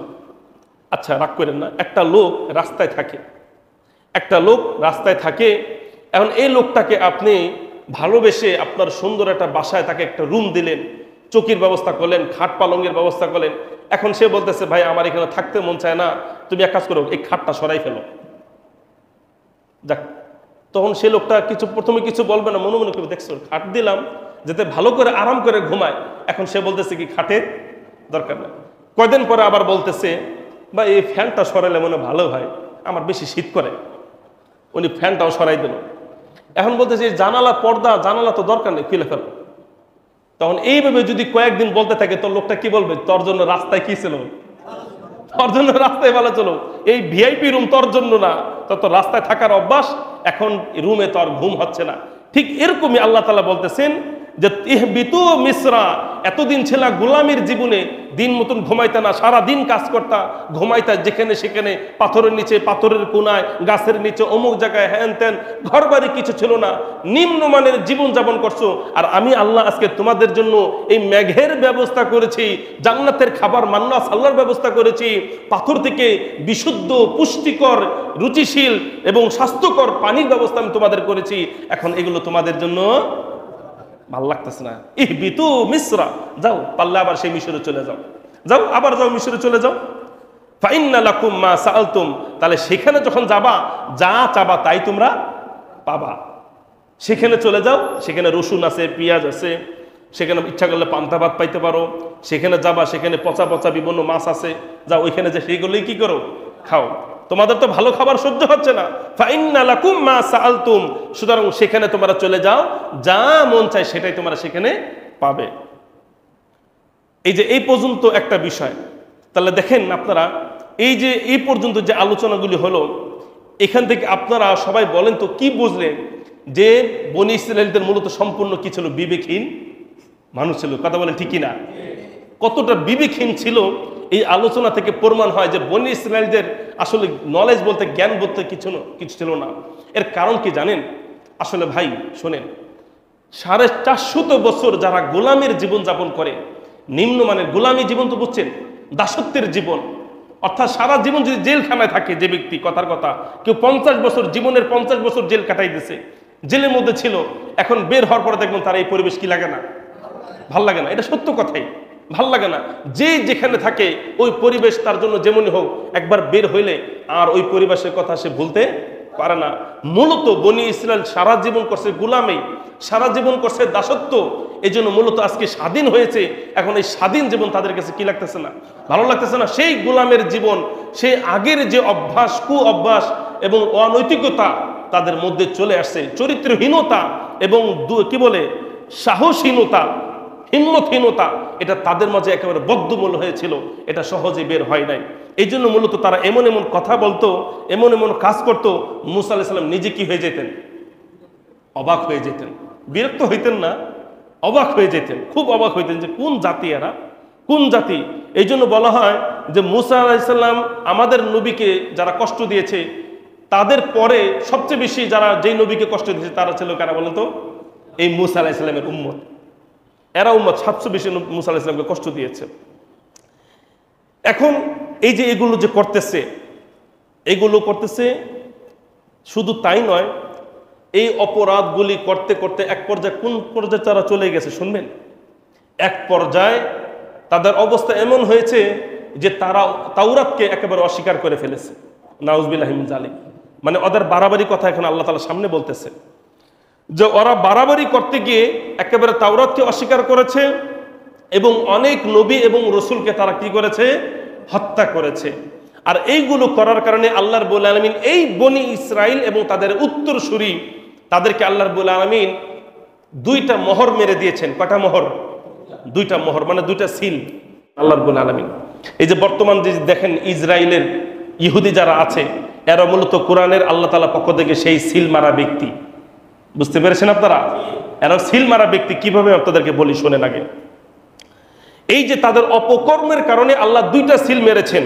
আচ্ছা রাগ করেন না, একটা লোক রাস্তায় থাকে, এখন এই লোকটাকে আপনি ভালোবেসে আপনার সুন্দর একটা বাসায় তাকে একটা রুম দিলেন, চৌকির ব্যবস্থা করলেন, খাট পালঙ্গের ব্যবস্থা করলেন। এখন সে বলতেছে, ভাই আমার এখানে থাকতে মন চায় না, তুমি এক কাজ করো, এই খাটটা সরাই ফেলো। যাক, তখন সে লোকটা প্রথমে কিছু বলবে না, মনে মনে করে, দেখছো খাট দিলাম যাতে ভালো করে আরাম করে ঘুমায়, এখন সে বলতেছে কি খাটের দরকার নেই। কয়দিন পরে আবার বলতেছে, বা এই ফ্যানটা সরাইলে মনে ভালো হয়, আমার বেশি শীত করে। উনি ফ্যানটাও সরাই দিল। এখন বলতেছে জানালা, পর্দা, জানালা তো দরকার নেই, খুলে ফেলো। তখন এইভাবে যদি কয়েকদিন বলতে থাকে, তোর লোকটা কি বলবে, তোর জন্য রাস্তায় কি ছিল, তোর জন্য রাস্তায় ভালো চলো, এই ভিআইপি রুম তোর জন্য না, তোর তো রাস্তায় থাকার অভ্যাস, এখন রুমে তো আর ঘুম হচ্ছে না। ঠিক এরকমই আল্লাহ তাআলা বলতেছেন যে ইহবিতু মিসরা, এতদিন ছিল গোলামীর জীবনে, দিন মতন ঘুমাইতা না, সারা দিন কাজ করতা, ঘুমাইতা যেখানে সেখানে, পাথরের নিচে, পাথরের কোনায়, গাছের নিচে, অমুক জায়গায়, হ্যান ত্যান, ঘর বাড়ি কিছু ছিল না, নিম্নমানের জীবন যাপন করছো। আর আমি আল্লাহ আজকে তোমাদের জন্য এই মেঘের ব্যবস্থা করেছি, জান্নাতের খাবার মান্না সাল্লার ব্যবস্থা করেছি, পাথর থেকে বিশুদ্ধ, পুষ্টিকর, রুচিশীল এবং স্বাস্থ্যকর পানির ব্যবস্থা আমি তোমাদের করেছি। এখন এগুলো তোমাদের জন্য ভাল লাগতেছে না, ইহবিতু মিসরা, যাও পারলে আবার সেই মিশরে চলে যাও, আবার যাও মিশরে চলে যাও। ফাইন্না লাকুম মা সাআলতুম, তাহলে সেখানে যখন যাবা, যা চাবা তাই তোমরা পাবা। সেখানে চলে যাও, সেখানে রসুন আছে, পেঁয়াজ আছে, সেখানে ইচ্ছা করলে পান্তা ভাত পাইতে পারো। সেখানে যাবা, সেখানে পচা পচা বিভিন্ন মাছ আছে, যাও ওইখানে যে সেইগুলোই কি করো, খাও। তোমাদের তো ভালো খাবার সহ্য হচ্ছে না, ফাইন্না লাকুম মা সাআলতুম, সুতরাং সেখানে তোমরা চলে যাও, যা মন চায় সেটাই তোমরা সেখানে পাবে। এই যে এই পর্যন্ত একটা বিষয়। তাহলে দেখেন আপনারা, এই যে এই পর্যন্ত যে আলোচনাগুলি হলো, এখান থেকে আপনারা সবাই বলেন তো কি বুঝলেন, যে বনি ইসরায়েলদের মূলত সম্পূর্ণ কি ছিল, বিবেকহীন মানুষ ছিল। কথা বলেন ঠিক কিনা? কতটা বিবেকহীন ছিল, এই আলোচনা থেকে প্রমাণ হয় যে বনি ইসরায়েলদের আসলে নলেজ বলতে, জ্ঞান বলতে কিছু ছিল না। এর কারণ কি জানেন? আসলে ভাই শোনেন, 450 বছর যারা গোলামের জীবন যাপন করে, নিম্নমানের গোলামী জীবন তো বুঝছেন, দাসত্বের জীবন, অর্থাৎ সারা জীবন যদি জেলখানায় থাকে যে ব্যক্তি, কথার কথা, কেউ 50 বছর, জীবনের 50 বছর জেল কাটাই দিছে, জেলের মধ্যে ছিল, এখন বের হওয়ার পরে দেখবেন তার এই পরিবেশ কি লাগে না, ভাল লাগে না। এটা সত্য কথাই, ভাল লাগে না। যে যেখানে থাকে ওই পরিবেশ তার জন্য যেমনই হোক, একবার বের হইলে আর ওই পরিবেশের কথা সে ভুলতে পারে না। মূলত বনি ইসরায়েল সারা জীবন করছে গোলামি, সারা জীবন করছে দাসত্ব। এই জন্য মূলত আজকে স্বাধীন হয়েছে, এখন এই স্বাধীন জীবন তাদের কাছে কি লাগতেছে না, ভালো লাগতেছে না। সেই গোলামের জীবন, সেই আগের যে অভ্যাস, কু অভ্যাস এবং অনৈতিকতা তাদের মধ্যে চলে আসছে, চরিত্রহীনতা এবং কি বলে সাহসহীনতা, হিম্মতহীনতা, এটা তাদের মাঝে একেবারে বদ্ধমূল হয়েছিল, এটা সহজে বের হয় নাই। এই জন্য মূলত তারা এমন এমন কথা বলতো, এমন এমন কাজ করতো, মুসা আলাইহিস সালাম নিজে কি হয়ে যেতেন, অবাক হয়ে যেতেন, বিরক্ত হইতেন না, অবাক হয়ে যেতেন, খুব অবাক হইতেন যে কোন জাতি এরা, কোন জাতি। এই জন্য বলা হয় যে মুসা আলাইহিস সালাম আমাদের নবীকে যারা কষ্ট দিয়েছে, তাদের পরে সবচেয়ে বেশি যারা যেই নবীকে কষ্ট দিয়েছে তারা ছিল কারা বলেন তো, এই মুসা আলাইহিস সালামের উম্মত। এরা উম্মত সবচেয়ে বেশি মুসা আলাইহিস সালামকে কষ্ট দিয়েছে। এখন এই যে এগুলো যে করতেছে, এগুলো করতেছে, শুধু তাই নয়, এই অপরাধগুলি করতে করতে এক পর্যায়ে, কোন পর্যায়ে তারা চলে গেছে শুনবেন, এক পর্যায়ে তাদের অবস্থা এমন হয়েছে যে তারা তাওরাতকে একেবারে অস্বীকার করে ফেলেছে। নাউজুবিল্লাহি মিন যালিক। মানে ওদের বাড়াবাড়ি কথা এখন আল্লাহ তাআলা সামনে বলতেছে যে ওরা বাড়াবাড়ি করতে গিয়ে একেবারে তাওরাতকে অস্বীকার করেছে এবং অনেক নবী এবং রসুলকে তারা কি করেছে, হত্যা করেছে। আর এইগুলো করার কারণে আল্লাহ রাব্বুল আলামিন এই বনি ইসরাইল এবং তাদের উত্তরসূরি তাদেরকে আল্লাহ রাব্বুল আলামিন দুইটা মোহর মেরে দিয়েছেন। কয়টা মোহর? দুইটা মোহর, মানে দুইটা সিল আল্লাহ রাব্বুল আলামিন। এই যে বর্তমান যে দেখেন ইসরায়েলের ইহুদি যারা আছে, এরা মূলত কোরআনের আল্লাহ তাআলার পক্ষ থেকে সেই সিল মারা ব্যক্তি। বুঝতে পেরেছেন আপনারা? এরা সিল মারা ব্যক্তি। কিভাবে আপনাদেরকে বলি শোনেন আগে। এই যে তাদের অপকর্মের কারণে আল্লাহ দুইটা সিল মেরেছেন।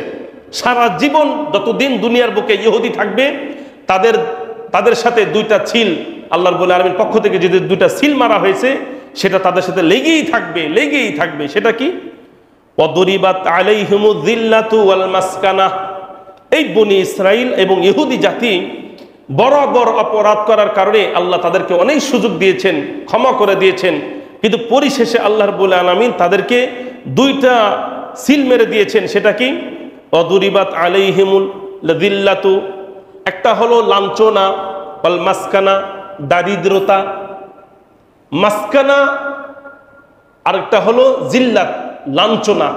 সারা জীবন যতদিন দুনিয়ার বুকে ইহুদি থাকবে, তাদের সাথে দুইটা সিল আল্লাহ রাব্বুল আলামিনের পক্ষ থেকে যে দুইটা সিল মারা হয়েছে, সেটা তাদের সাথে লেগেই থাকবে, লেগেই থাকবে। সেটা কি? ওয়াদরিবাত আলাইহিমুয যিল্লাতু ওয়াল মাসকানাহ। এই বনি ইসরাইল এবং ইহুদি জাতি বরাবর অপরাধ করার কারণে আল্লাহ তাদেরকে অনেক সুযোগ দিয়েছেন, ক্ষমা করে দিয়েছেন, কিন্তু পরিশেষে আল্লাহ রাব্বুল আলামিন তাদেরকে দুইটা সিল মেরে দিয়েছেন। সেটা কি? ওয়াদরিবাত আলাইহিমুল যিল্লাতু, একটা হলো লাঞ্ছনা, ওয়াল মাসকানা দারিদ্রতা, মাসকানা, আরেকটা হলো জিল্লাত লাঞ্ছনা।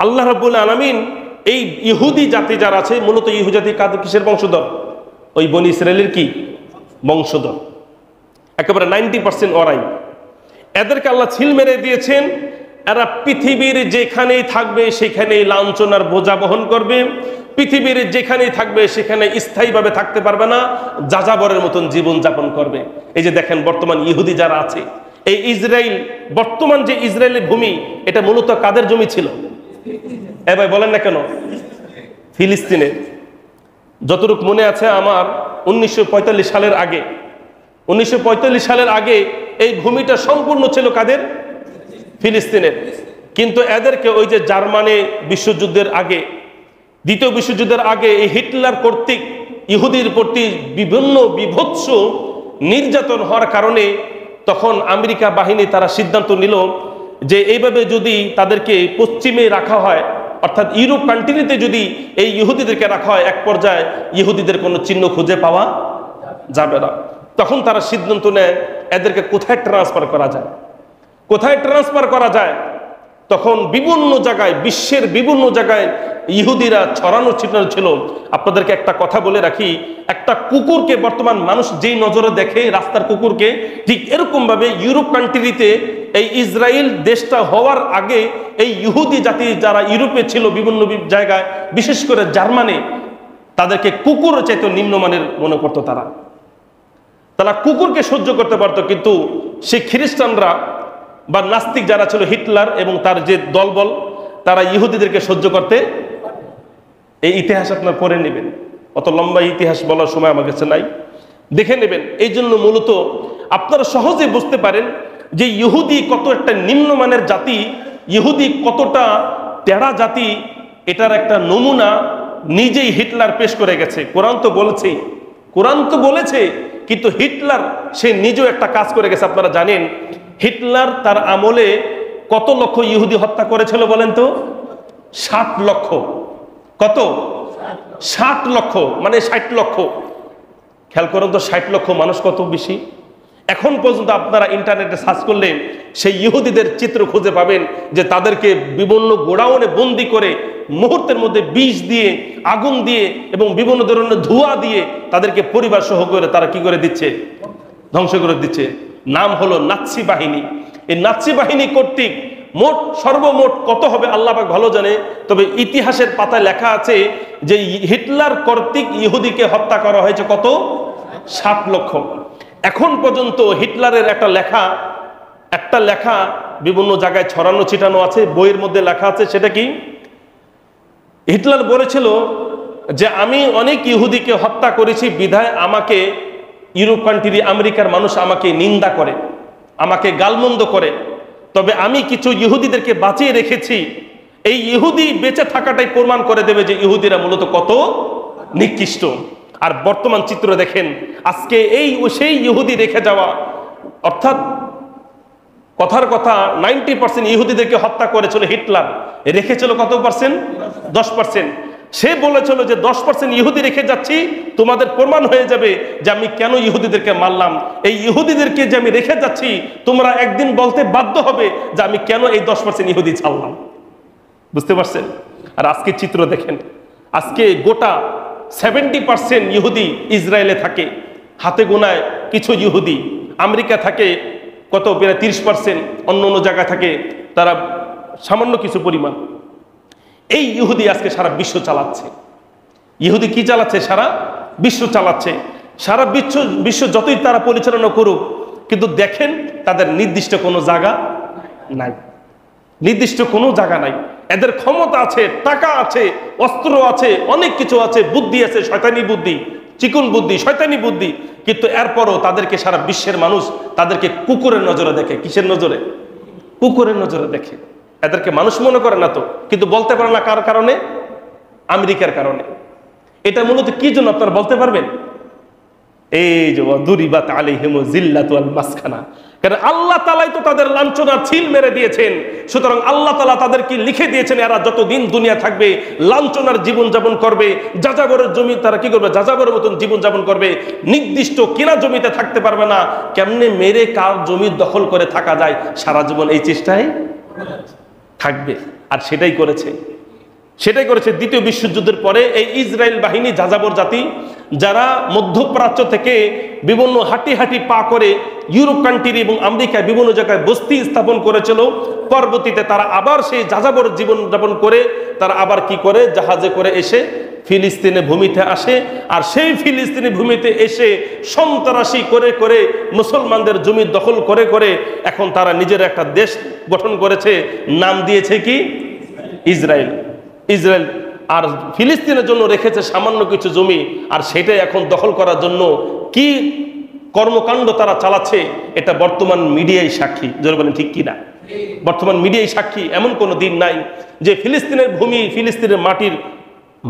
আল্লাহ রাব্বুল আলামিন এই ইহুদি জাতি যারা আছে, মূলত ইহুদি জাতি কাদের কিসের বংশধর? ওই বনি ইসরায়েলের কি বংশধর, একেবারে 90% ওরাই। এদেরকে আল্লাহ ছিল মেরে দিয়েছেন। এরা পৃথিবীর যেখানেই থাকবে সেখানেই লাঞ্ছনার বোঝা বহন করবে, পৃথিবীর যেখানেই থাকবে সেখানে স্থায়ীভাবে থাকতে পারবে না, যাযাবরের মতন জীবন যাপন করবে। এই যে দেখেন বর্তমান ইহুদি যারা আছে, এই ইসরায়েল, বর্তমান যে ইসরায়েলের ভূমি, এটা মূলত কাদের জমি ছিল? এ ভাই বলেন না কেন? ফিলিস্তিনের। যতটুকু মনে আছে আমার, 1945 সালের আগে, 1945 সালের আগে এই ভূমিটা সম্পূর্ণ ছিল কাদের? ফিলিস্তিনের। কিন্তু এদেরকে ওই যে জার্মানি বিশ্বযুদ্ধের আগে, দ্বিতীয় বিশ্বযুদ্ধের আগে এই হিটলার কর্তৃক ইহুদির প্রতি বিভিন্ন বিভৎস নির্যাতন হওয়ার কারণে তখন আমেরিকা বাহিনী তারা সিদ্ধান্ত নিল যে এইভাবে যদি তাদেরকে পশ্চিমে রাখা হয়, অর্থাৎ ইউরোপ কান্ট্রিতে যদি এই ইহুদিদেরকে রাখা হয়, এক পর্যায়ে ইহুদিদের কোনো চিহ্ন খুঁজে পাওয়া যাবে না। তখন তারা সিদ্ধান্ত নেয় এদেরকে কোথায় ট্রান্সফার করা যায়, কোথায় ট্রান্সফার করা যায়। তখন বিভিন্ন জায়গায়, বিশ্বের বিভিন্ন জায়গায় ইহুদিরা ছড়ানো ছিটানো ছিল। আপনাদেরকে একটা কথা বলে রাখি, একটা কুকুরকে বর্তমান মানুষ যেই নজরে দেখে রাস্তার কুকুরকে, ঠিক এরকম ভাবে ইউরোপ কান্ট্রিতে এই ইসরায়েল দেশটা হওয়ার আগে এই ইহুদি জাতি যারা ইউরোপে ছিল বিভিন্ন জায়গায়, বিশেষ করে জার্মানি, তাদেরকে কুকুর চাইতে নিম্নমানের মনে করতো। তারা কুকুরকে সহ্য করতে পারতো, কিন্তু সেই খ্রিস্টানরা বা নাস্তিক যারা ছিল, হিটলার এবং তার যে দলবল, তারা ইহুদিদেরকে সহ্য করতে। এই ইতিহাস আপনার পড়ে নেবেন, অত লম্বা ইতিহাস বলার সময় আমার কাছে নাই, দেখে নেবেন। এই জন্য মূলত আপনারা সহজে বুঝতে পারেন যে ইহুদি কত একটা নিম্নমানের জাতি, ইহুদি কতটা তেড়া জাতি, এটার একটা নমুনা নিজেই হিটলার পেশ করে গেছে। কোরআন তো বলেছে, কোরআন তো বলেছে, কিন্তু হিটলার সে নিজেও একটা কাজ করে গেছে। আপনারা জানেন হিটলার তার আমলে কত লক্ষ ইহুদি হত্যা করেছিল বলেন তো? 60 লক্ষ। কত? 60 লক্ষ, মানে 60 লক্ষ। খেয়াল করুন তো 60 লক্ষ মানুষ কত বেশি। এখন পর্যন্ত আপনারা ইন্টারনেটে সার্চ করলে সেই ইহুদিদের চিত্র খুঁজে পাবেন যে তাদেরকে বিভিন্ন গোডাউনে বন্দি করে মুহূর্তের মধ্যে বিষ দিয়ে, আগুন দিয়ে এবং বিভিন্ন ধরনের ধোঁয়া দিয়ে তাদেরকে পরিবার সহ করে তারা কি করে দিচ্ছে, ধ্বংস করে দিচ্ছে। নাম হলো নাৎসি বাহিনী। এই নাৎসি বাহিনী কর্তৃক সর্বমোট কত হবে আল্লাহ পাক ভালো জানে, তবে ইতিহাসের পাতায় লেখা আছে যে হিটলার কর্তৃক ইহুদিকে হত্যা করা হয়েছে কত, 7 লক্ষ। এখন পর্যন্ত হিটলারের একটা লেখা বিভিন্ন জায়গায় ছড়ানো ছিটানো আছে, বইয়ের মধ্যে লেখা আছে। সেটা কি? হিটলার বলেছিল যে আমি অনেক ইহুদিকে হত্যা করেছি, বিধায় আমাকে ইউরোপ কান্ট্রি, আমেরিকার মানুষ আমাকে নিন্দা করে, আমাকে গালমন্দ করে, তবে আমি কিছু ইহুদিদেরকে বাঁচিয়ে রেখেছি। এই ইহুদি বেঁচে থাকাটাই প্রমাণ করে দেবে যে ইহুদিরা মূলত কত নিকৃষ্ট। আর বর্তমান চিত্র দেখেন, আজকে সেই ইহুদি রেখে যাওয়া, অর্থাৎ কথার কথা 90% ইহুদিদেরকে হত্যা করেছিল হিটলার, রেখেছিল কত পার্সেন্ট? 10%। সে বলেছিল যে 10% ইহুদি রেখে যাচ্ছি, তোমাদের প্রমাণ হয়ে যাবে যে আমি কেন ইহুদিদেরকে মারলাম। এই ইহুদিদেরকে যে আমি রেখে যাচ্ছি, তোমরা একদিন বলতে বাধ্য হবে যে আমি কেন এই 10% ইহুদি ছাড়লাম। বুঝতে পারছেন? আর আজকে চিত্র দেখেন, আজকে গোটা 70% ইহুদি ইসরায়েলে থাকে, হাতে গোনায় কিছু ইহুদি। আমেরিকা থাকে কত, প্রায় 30%, অন্য অন্য জায়গায় থাকে তারা সামান্য কিছু পরিমাণ। এই ইহুদি আজকে সারা বিশ্ব চালাচ্ছে। ইহুদি কি চালাচ্ছে? সারা বিশ্ব চালাচ্ছে। সারা বিশ্ব যতই তারা পরিচালনা করুক, কিন্তু দেখেন তাদের নির্দিষ্ট কোনো জায়গা নাই, নির্দিষ্ট কোনো জায়গা নাই। এদের ক্ষমতা আছে, টাকা আছে, অস্ত্র আছে, অনেক কিছু আছে, বুদ্ধি আছে, শয়তানি বুদ্ধি, চিকন বুদ্ধি, শয়তানি বুদ্ধি, কিন্তু এরপরও তাদেরকে সারা বিশ্বের মানুষ তাদেরকে কুকুরের নজরে দেখে। কিসের নজরে? কুকুরের নজরে দেখে। এদেরকে মানুষ মনে করে না তো, কিন্তু বলতে পারে না কার কারণে? আমেরিকার কারণে। এটা মূলত কি জন্য আপনারা বলতে পারবেন? এই যে দুরিবাত আলাইহিম জিল্লাতু ওয়াল মাসখানা, কারণ আল্লাহ তাআলাই তো তাদের লাঞ্ছনার ছিল মেরে দিয়েছেন। সুতরাং আল্লাহ তাআলা তাদেরকে লিখে দিয়েছেন এরা যতদিন দুনিয়া থাকবে লাঞ্ছনার জীবন যাপন করবে, যাযাবরের জমি তারা কি করবে, যাযাবরের মতন জীবন যাপন করবে, নির্দিষ্ট কিনা জমিতে থাকতে পারবে না। কেমনে মেরে কার জমি দখল করে থাকা যায়, সারা জীবন এই চেষ্টায় থাকবে। আর সেটাই করেছে। দ্বিতীয় বিশ্বযুদ্ধের পরে এই ইসরায়েল বাহিনী, যাযাবর জাতি, যারা মধ্যপ্রাচ্য থেকে বিভিন্ন হাঁটি হাঁটি পা করে ইউরোপ কান্ট্রি এবং আমেরিকায় বিভিন্ন জায়গায় বস্তি স্থাপন করেছিল, পরবর্তীতে তারা আবার সেই যাযাবর জীবন যাপন করে তারা আবার কি করে, জাহাজে করে এসে ফিলিস্তিনে ভূমিতে আসে। আর সেই ফিলিস্তিনি ভূমিতে এসে সন্ত্রাসী করে করে মুসলমানদের জমি দখল করে করে এখন তারা নিজের একটা দেশ গঠন করেছে, নাম দিয়েছে কি ইসরায়েল। আর ফিলিস্তিনের জন্য রেখেছে সামান্য কিছু জমি, আর সেটাই এখন দখল করার জন্য কি কর্মকাণ্ড তারা চালাচ্ছে, এটা বর্তমান মিডিয়াই সাক্ষী। জোরে বলেন ঠিক কিনা? বর্তমান মিডিয়াই সাক্ষী। এমন কোনো দিন নাই যে ফিলিস্তিনের ভূমি, ফিলিস্তিনের মাটির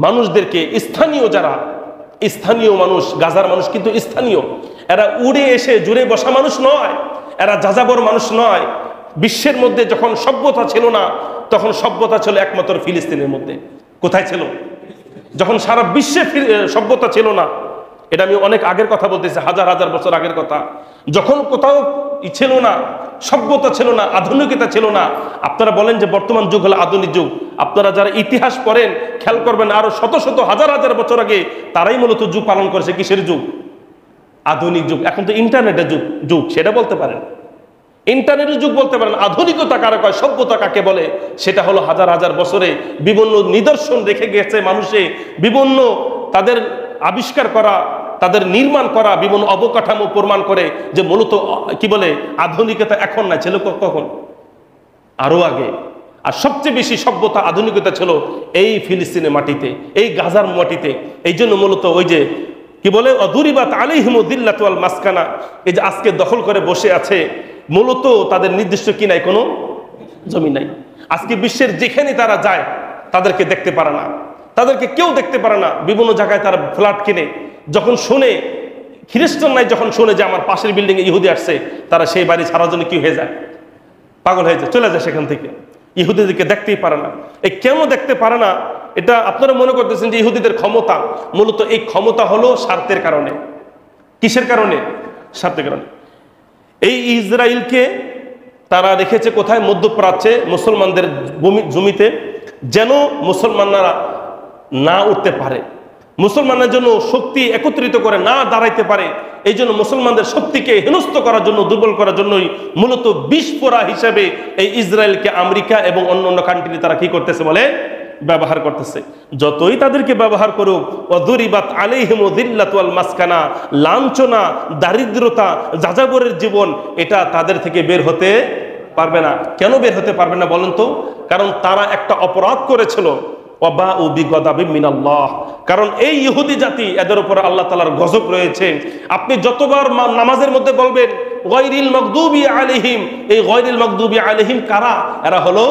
মানুষদেরকে, স্থানীয় মানুষ, গাজার মানুষ কিন্তু স্থানীয়, এরা উড়ে এসে জুড়ে বসা মানুষ নয়, এরা যাযাবর মানুষ নয়। বিশ্বের মধ্যে যখন সভ্যতা ছিল না, তখন সভ্যতা ছিল একমাত্র ফিলিস্তিনের মধ্যে। কোথায় ছিল? যখন সারা বিশ্বে সভ্যতা ছিল না, এটা আমি অনেক আগের কথা বলতেছি, হাজার হাজার বছর আগের কথা। যখন কোথাও ছিল না, সভ্যতা ছিল না, আধুনিকতা ছিল না। আপনারা বলেন যে বর্তমান যুগ হলো আধুনিক যুগ। আপনারা যারা ইতিহাস পড়েন খেয়াল করবেন, আরো শত শত হাজার হাজার বছর আগে তারাই মূলত যুগ পালন করেছে। কিসের যুগ? আধুনিক যুগ। এখন তো ইন্টারনেটের যুগ, সেটা বলতে পারেন, ইন্টারনেটের যুগ বলতে পারেন। আধুনিকতা কারা কয়, সভ্যতা কাকে বলে, সেটা হলো হাজার হাজার বছরে বিভিন্ন নিদর্শন রেখে গেছে মানুষে, বিভিন্ন তাদের আবিষ্কার করা, তাদের নির্মাণ করা বিভিন্ন অবকাঠামো প্রমাণ করে যে মূলত কি বলে, আধুনিকতা এখন না, ছিল কখন? আরো আগে। আর সবচেয়ে বেশি সভ্যতা, আধুনিকতা ছিল এই ফিলিস্তিনের মাটিতে, এই গাজার মাটিতে। এই জন্য মূলত ওই যে কি বলে, অদুরিবাত আলাইহিম দিল্লাতু ওয়াল মাসকানা, এই যে আজকে দখল করে বসে আছে, মূলত তাদের নির্দিষ্ট কি নাই, কোনো জমি নাই। আজকে বিশ্বের যেখানে তারা যায় তাদেরকে দেখতে পারে না, তাদেরকে কেউ দেখতে পারে না। বিভিন্ন জায়গায় তারা ফ্ল্যাট কিনে, যখন শুনে খ্রিস্টান নাই, যখন শুনে যে আমার পাশের বিল্ডিং এ ইহুদি আসছে, তারা সেই বাড়ি ছাড়ার জন্য কি হয়ে যায়, পাগল হয়ে যায়, চলে যায় সেখান থেকে। ইহুদিদেরকে দেখতেই পারে না। এই কেন দেখতে পারে না? এটা আপনারা মনে করতেছেন যে ইহুদিদের ক্ষমতা, মূলত এই ক্ষমতা হলো স্বার্থের কারণে। কিসের কারণে? স্বার্থের কারণে। এই ইসরায়েলকে তারা রেখেছে কোথায়? মধ্যপ্রাচ্যে মুসলমানদের জমিতে, যেন মুসলমানরা না উঠতে পারে, মুসলমানের জন্য শক্তি একত্রিত করে না দাঁড়াইতে পারে। এই জন্য মুসলমানদের শক্তিকে হেনস্থ করার জন্য, দুর্বল করার জন্যই মূলত বিস্ফোরা হিসেবে এই ইসরায়েলকে আমেরিকা এবং অন্য অন্য কান্ট্রি তারা কি করতেছে বলে? ব্যবহার করতেছে। যতই তাদেরকে ব্যবহার করুক, ওয়াদুরিবাত আলাইহিমু যিল্লাতু ওয়াল মাসকানা, লাঞ্ছনা, দারিদ্রতা, যাযাবরের জীবন, এটা তাদের থেকে বের হতে পারবে না। কেন বের হতে পারবে না বলেন তো? কারণ তারা একটা অপরাধ করেছিল, ওয়াবাউ বিগদাবিন মিনাল্লাহ। কারণ এই ইহুদি জাতি, এদের উপর আল্লাহ তাআলার গজব রয়েছে। আপনি যতবার নামাজের মধ্যে বলবেন গায়রিল মাগদুবি আলাইহিম, এই গায়রিল মাগদুবি আলাইহিম কারা? এরা হলো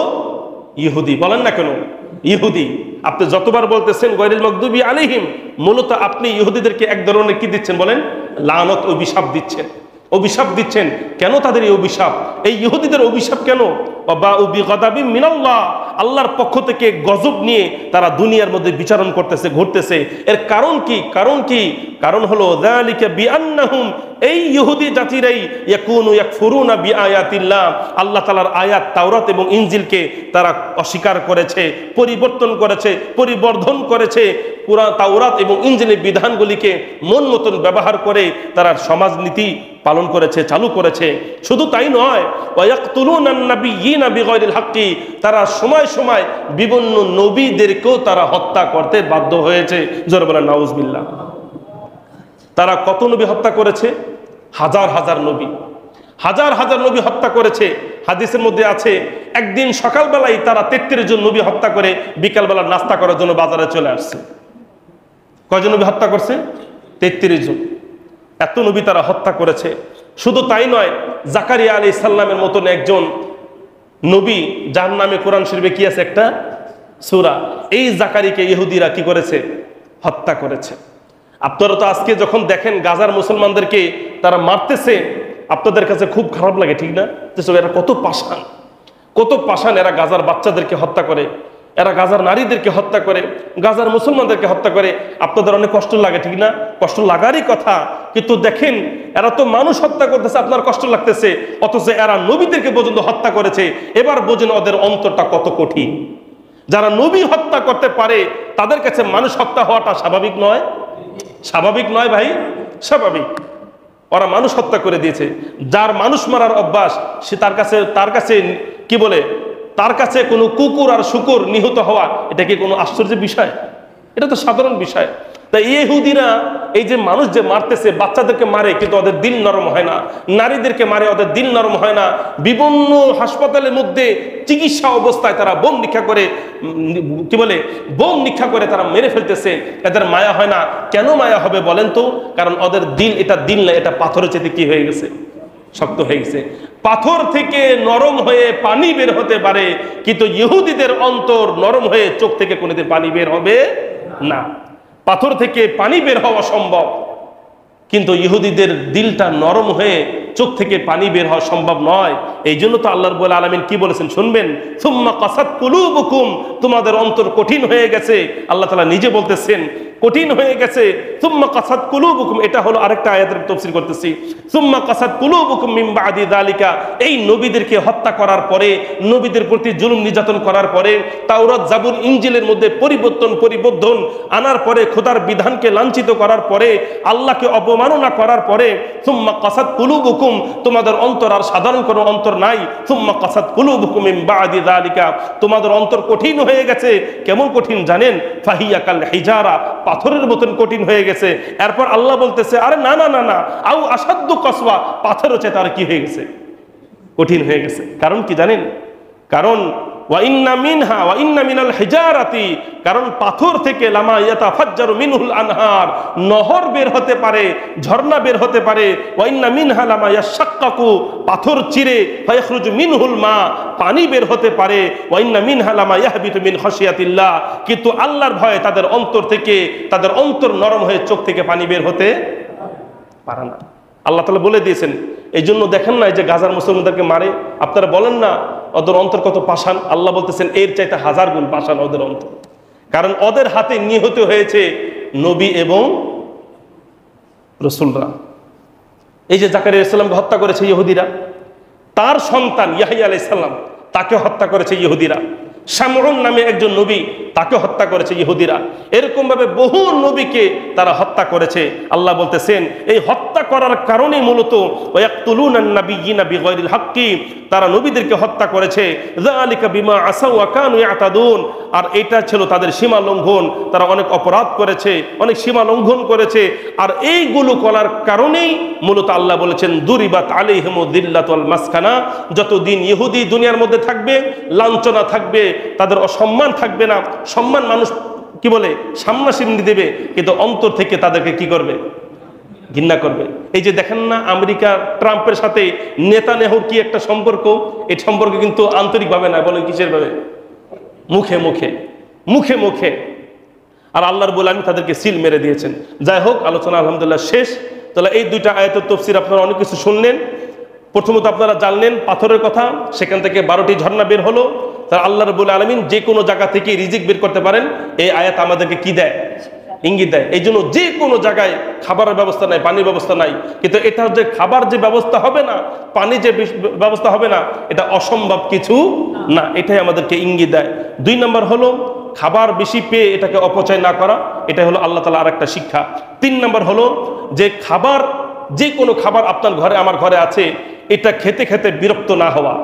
ইহুদি। বলেন না কেন? ইহুদি। আপনি যতবার বলতেছেন গায়রিল মাগদুবি আলাইহিম, মূলত আপনি ইহুদিদেরকে এক ধরনের কি দিচ্ছেন বলেন? লানত, অভিশাপ দিচ্ছেন। অভিশাপ দিচ্ছেন। কেন তাদের এই অভিশাপ? এই ইহুদিদের অভিশাপ কেন? ওয়াবাউ বিগদাবিন মিনাল্লাহ, আল্লাহর পক্ষ থেকে গজব নিয়ে তারা দুনিয়ার মধ্যে বিচরণ করতেছে, ঘুরতেছে। এর কারণ কি? কারণ কি? কারণ হলো যালিকা বিআন্নাহুম, এই ইহুদি জাতিরাই ইয়াকুনু ইয়াকফুরুনা বিআয়াতিল্লাহ, আল্লাহ তাআলার আয়াত তাওরাত এবং ইনজিলকে তারা অস্বীকার করেছে, পরিবর্তন করেছে, পরিবর্ধন করেছে। পুরা তাওরাত এবং ইনজিলের বিধানগুলিকে মন মতন ব্যবহার করে তারা সমাজনীতি পালন করেছে, চালু করেছে। শুধু তাই নয়, ওয়ায়াকতুলুনান নাবিয়্যিনা বিগাইরিল হাক্কি, তারা সময় সময় বিভিন্ন নবীদেরকেও তারা হত্যা করতে বাধ্য হয়েছে। জোরে বলেন নাউজুবিল্লাহ। তারা কত নবী হত্যা করেছে? হাজার হাজার নবী, হাজার হাজার নবী হত্যা করেছে। হাদিসের মধ্যে আছে, একদিন সকালবেলায় তারা 33 জন নবী হত্যা করে বিকালবেলা নাস্তা করার জন্য বাজারে চলে আসছে। কয়জন নবী হত্যা করছে? 33 জন। এত নবী তারা হত্যা করেছে। শুধু তাই নয়, জাকারিয়া আলাইহিস সালামের মতন একজন নবী, যার নামে কোরআন শরীফে কি আছে? একটা সূরা। এই জাকারিকে ইহুদিরা কি করেছে? হত্যা করেছে। আপনারা তো আজকে যখন দেখেন গাজার মুসলমানদেরকে তারা মারতেছে, আপনাদের কাছে খুব খারাপ লাগে, ঠিক না? এরা কত পাষাণ, কত পাষাণ। এরা গাজার বাচ্চাদেরকে হত্যা করে, এরা গাজার নারীদেরকে হত্যা করে, গাজার মুসলমানদেরকে হত্যা করে। আপনাদের অনেক কষ্ট লাগে, ঠিক না? কষ্ট লাগারই কথা। কিন্তু দেখেন, এরা তো মানুষ হত্যা করতেছে, আপনার কষ্ট লাগতেছে, অথচ এরা নবীদেরকে পর্যন্ত হত্যা করেছে। এবার বোঝেন ওদের অন্তরটা কত কঠিন। যারা নবী হত্যা করতে পারে তাদের কাছে মানুষ হত্যা হওয়াটা স্বাভাবিক নয়? স্বাভাবিক নয় ভাই, স্বাভাবিক। ওরা মানুষ হত্যা করে দিয়েছে। যার মানুষ মারার অভ্যাস, সে তার কাছে কি বলে, তার কাছে কোনো কুকুর আর শুকুর নিহত হওয়া, এটা কি কোনো আশ্চর্যের বিষয়? এটা তো সাধারণ বিষয়। তাই ইহুদিরা এই যে মানুষ যে মারতেছে, বাচ্চাদেরকে মারে কিন্তু ওদের দিল নরম হয় না, নারীদেরকে মারে ওদের দিল নরম হয় না। বিভিন্ন হাসপাতালের মধ্যে চিকিৎসা অবস্থায় তারা বোম নিক্ষা করে, কি বলে, বোম নিক্ষা করে তারা মেরে ফেলতেছে। এদের মায়া হয় না। কেন মায়া হবে বলেন তো? কারণ ওদের দিল, এটা দিল না, এটা পাথরের চেয়ে কি হয়ে গেছে? শক্ত হয়ে গেছে। পাথর থেকে নরম হয়ে পানি বের হতে পারে, কিন্তু ইহুদিদের অন্তর নরম হয়ে চোখ থেকে কোনোদিন পানি বের হবে না। পাথর থেকে পানি বের হওয়া সম্ভব, কিন্তু ইহুদিদের দিলটা নরম হয়ে চোখ থেকে পানি বের হওয়া সম্ভব নয়। এই জন্য তো আল্লাহ রাব্বুল আলামিন কি বলেছেন শুনবেন? সুম্মা কাসাত কুলুবুকুম, তোমাদের অন্তর কঠিন হয়ে গেছে। আল্লাহ তাআলা নিজে বলতেছেন কঠিন হয়ে গেছে। সুম্মা কাসাত কুলুবুকুম, এটা হলো আরেকটা আয়াতের তাফসীর করতেছি। সুম্মা কাসাত কুলুবুকুম মিন বাদি যালিকা, এই নবীদেরকে হত্যা করার পরে, নবীদের প্রতি জুলুম নির্যাতন করার পরে, তাওরাত জাবুর ইনজিলের মধ্যে পরিবর্ধন আনার পরে, খোদার বিধানকে লাঞ্ছিত করার পরে, আল্লাহকে অবমাননা করার পরে, সুম্মা কাসাত কুলুবুকুম, তোমাদের অন্তর আর সাধারণ কোনো অন্তর নাই। সুম্মা কাসাত কুলুবুকুম মিন বাদি যালিকা, তোমাদের অন্তর কঠিন হয়ে গেছে। কেমন কঠিন জানেন? ফাহিয়া কাল হিজারা, পাথরের মতন কঠিন হয়ে গেছে। এরপর আল্লাহ বলতেছে, আরে না না না না, আও আসাদ্দু কসওয়া, পাথর হচ্ছে তার কি হয়ে গেছে? কঠিন হয়ে গেছে। কারণ কি জানেন? কারণ ওয়া ইন্না মিনাল হিজারাতি, কারণ পাথর থেকে লামা ইয়াতাফাজ্জারু মিনহুল আনহার, নহর বের হতে পারে, ঝর্ণা বের হতে পারে। ওয়া ইন্না মিনহা লামা ইয়াশাক্কাকু, পাথর চিরে ফায়াখরুজু মিনহুল মা, পানি বের হতে পারে। ওয়া ইন্না মিনহা লামা ইয়াহবিতু মিন খাশিয়াতিল্লাহ, কিন্তু আল্লাহর ভয়ে তাদের অন্তর থেকে, তাদের অন্তর নরম হয়ে চোখ থেকে পানি বের হতে পারে না। আল্লাহ তাআলা বলে দিয়েছেন। এই জন্য দেখেন না, এই যে গাজার মুসলমানদেরকে মারে, আপনারা বলেন না ওদের অন্তর কত পাষাণ? আল্লাহ বলতেছেন এর চাইতে 1000 গুণ পাষাণ ওদের অন্তর। কারণ ওদের হাতে নিহত হয়েছে নবী এবং রাসূলরা। এই যে জাকারিয়া আলাইহিস সালামকে হত্যা করেছে ইহুদিরা, তার সন্তান ইয়াহইয়া আলাইহিস সালাম তাকে হত্যা করেছে ইহুদিরা। শামউন নামে একজন নবী, তাকে হত্যা করেছে ইহুদিরা। এরকম ভাবে বহু নবীকে তারা হত্যা করেছে। আল্লাহ বলতেছেন এই হত্যা করার কারণে মূলত ওয়ায়াকতুলুনান নাবিয়্যিনা বিগাইরিল হাক্কি, তারা নবীদেরকে হত্যা করেছে। যালিকা বিমা আসাউ ওয়া কানু ইয়াতাদুন, আর এটা ছিল তাদের সীমা লঙ্ঘন। তারা অনেক অপরাধ করেছে, অনেক সীমা লঙ্ঘন করেছে। আর এইগুলো করার কারণেই মূলত আল্লাহ বলেছেন দুরিবাত আলাইহিমুদ দিল্লাতু ওয়াল মাসকানা, যতদিন ইহুদি দুনিয়ার মধ্যে থাকবে লাঞ্ছনা থাকবে, তাদের অসম্মান থাকবে না। সম্মান মানুষ কি বলে সামনাসামনি দেবে, কিন্তু অন্তর থেকে তাদেরকে কি করবে? ঘৃণা করবে। এই যে দেখেন না আমেরিকা ট্রাম্পের সাথে নেতানিয়াহুর কি একটা সম্পর্ক, এই সম্পর্ক কিন্তু আন্তরিকভাবে না, বলেন কিসের ভাবে? মুখে মুখে, মুখে মুখে। আর আল্লাহ রাব্বুল আলামিন তাদেরকে সিল মেরে দিয়েছেন। যাই হোক, আলোচনা আলহামদুলিল্লাহ শেষ। তাহলে এই দুইটা আয়াতের তাফসীর আপনারা অনেক কিছু শুনলেন। প্রথমত আপনারা জানলেন পাথরের কথা, সেখান থেকে 12টি ঝর্ণা বের হলো। তার আল্লাহ রাব্বুল আলামিন যে কোনো জায়গা থেকে রিজিক বের করতে পারেন, এই আয়াত আমাদেরকে কি দেয়? ইঙ্গিত দেয়। এই জন্য যে কোনো জায়গায় খাবারের ব্যবস্থা নাই, পানির ব্যবস্থা নাই, কিন্তু এটা যে খাবার যে ব্যবস্থা হবে না, পানি যে ব্যবস্থা হবে না, এটা অসম্ভব কিছু না, এটাই আমাদেরকে ইঙ্গিত দেয়। 2 নম্বর হলো খাবার বেশি পেয়ে এটাকে অপচয় না করা, এটা হলো আল্লাহ তাআলা আরেকটা শিক্ষা। 3 নম্বর হলো যে খাবার, যে কোনো খাবার আপনার ঘরে আমার ঘরে আছে, এটা খেতে খেতে বিরক্ত না হওয়া।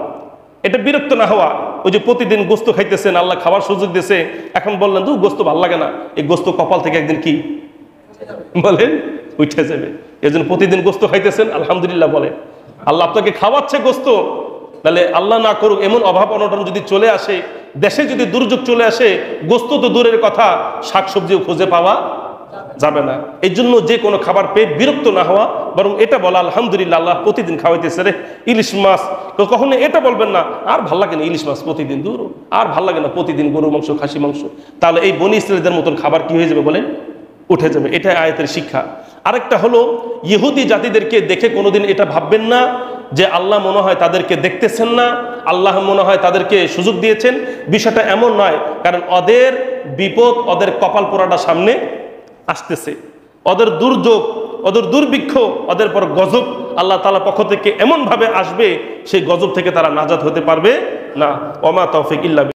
এটা বিরক্ত না হওয়া। ওই যে প্রতিদিন গোস্ত খাইতেছেন, আল্লাহ খাবার সুযোগ দিয়েছে, এখন বললেন তো গোস্ত ভালো লাগে না, এই গোস্ত কপাল থেকে একদিন কি বলেন উঠে যাবে। এই জন্য প্রতিদিন গোস্ত খাইতেছেন, আলহামদুলিল্লাহ বলেন। আল্লাহ আপনাকে খাওয়াচ্ছে গোস্ত, তাহলে আল্লাহ না করুক এমন অভাব অনটন যদি চলে আসে, দেশে যদি দুর্যোগ চলে আসে, গোস্ত তো দূরের কথা, শাকসবজিও খুঁজে পাওয়া যাবে না। এই জন্য যে কোনো খাবার পেয়ে বিরক্ত না হওয়া, বরং এটা বলা আলহামদুলিল্লাহ আল্লাহ প্রতিদিন খাওয়াইতেছে রে। ইলিশ মাছ, তো কখনো এটা বলবেন না আর ভাল লাগে না ইলিশ মাছ প্রতিদিন, দূর আর ভাল লাগে না প্রতিদিন গরু মাংস, খাসি মাংস। তাহলে এই বনি ইসরাইলদের মতন খাবার কি হয়ে যাবে বলেন? উঠে যাবে। এটাই আয়াতের শিক্ষা। আরেকটা হলো ইহুদি জাতিদেরকে দেখে কোনোদিন এটা ভাববেন না যে আল্লাহ মনে হয় তাদেরকে দেখতেছেন না, আল্লাহ মনে হয় তাদেরকে সুযোগ দিয়েছেন। বিষয়টা এমন নয়, কারণ ওদের বিপদ, ওদের কপাল পোড়াটা সামনে আসতেছে, ওদের দুর্যোগ, ওদের দুর্ভিক্ষ, ওদের পর গজব আল্লাহ তাআলার পক্ষ থেকে এমন ভাবে আসবে, সেই গজব থেকে তারা নাজাত হতে পারবে না। ওমা তৌফিক ইল্লা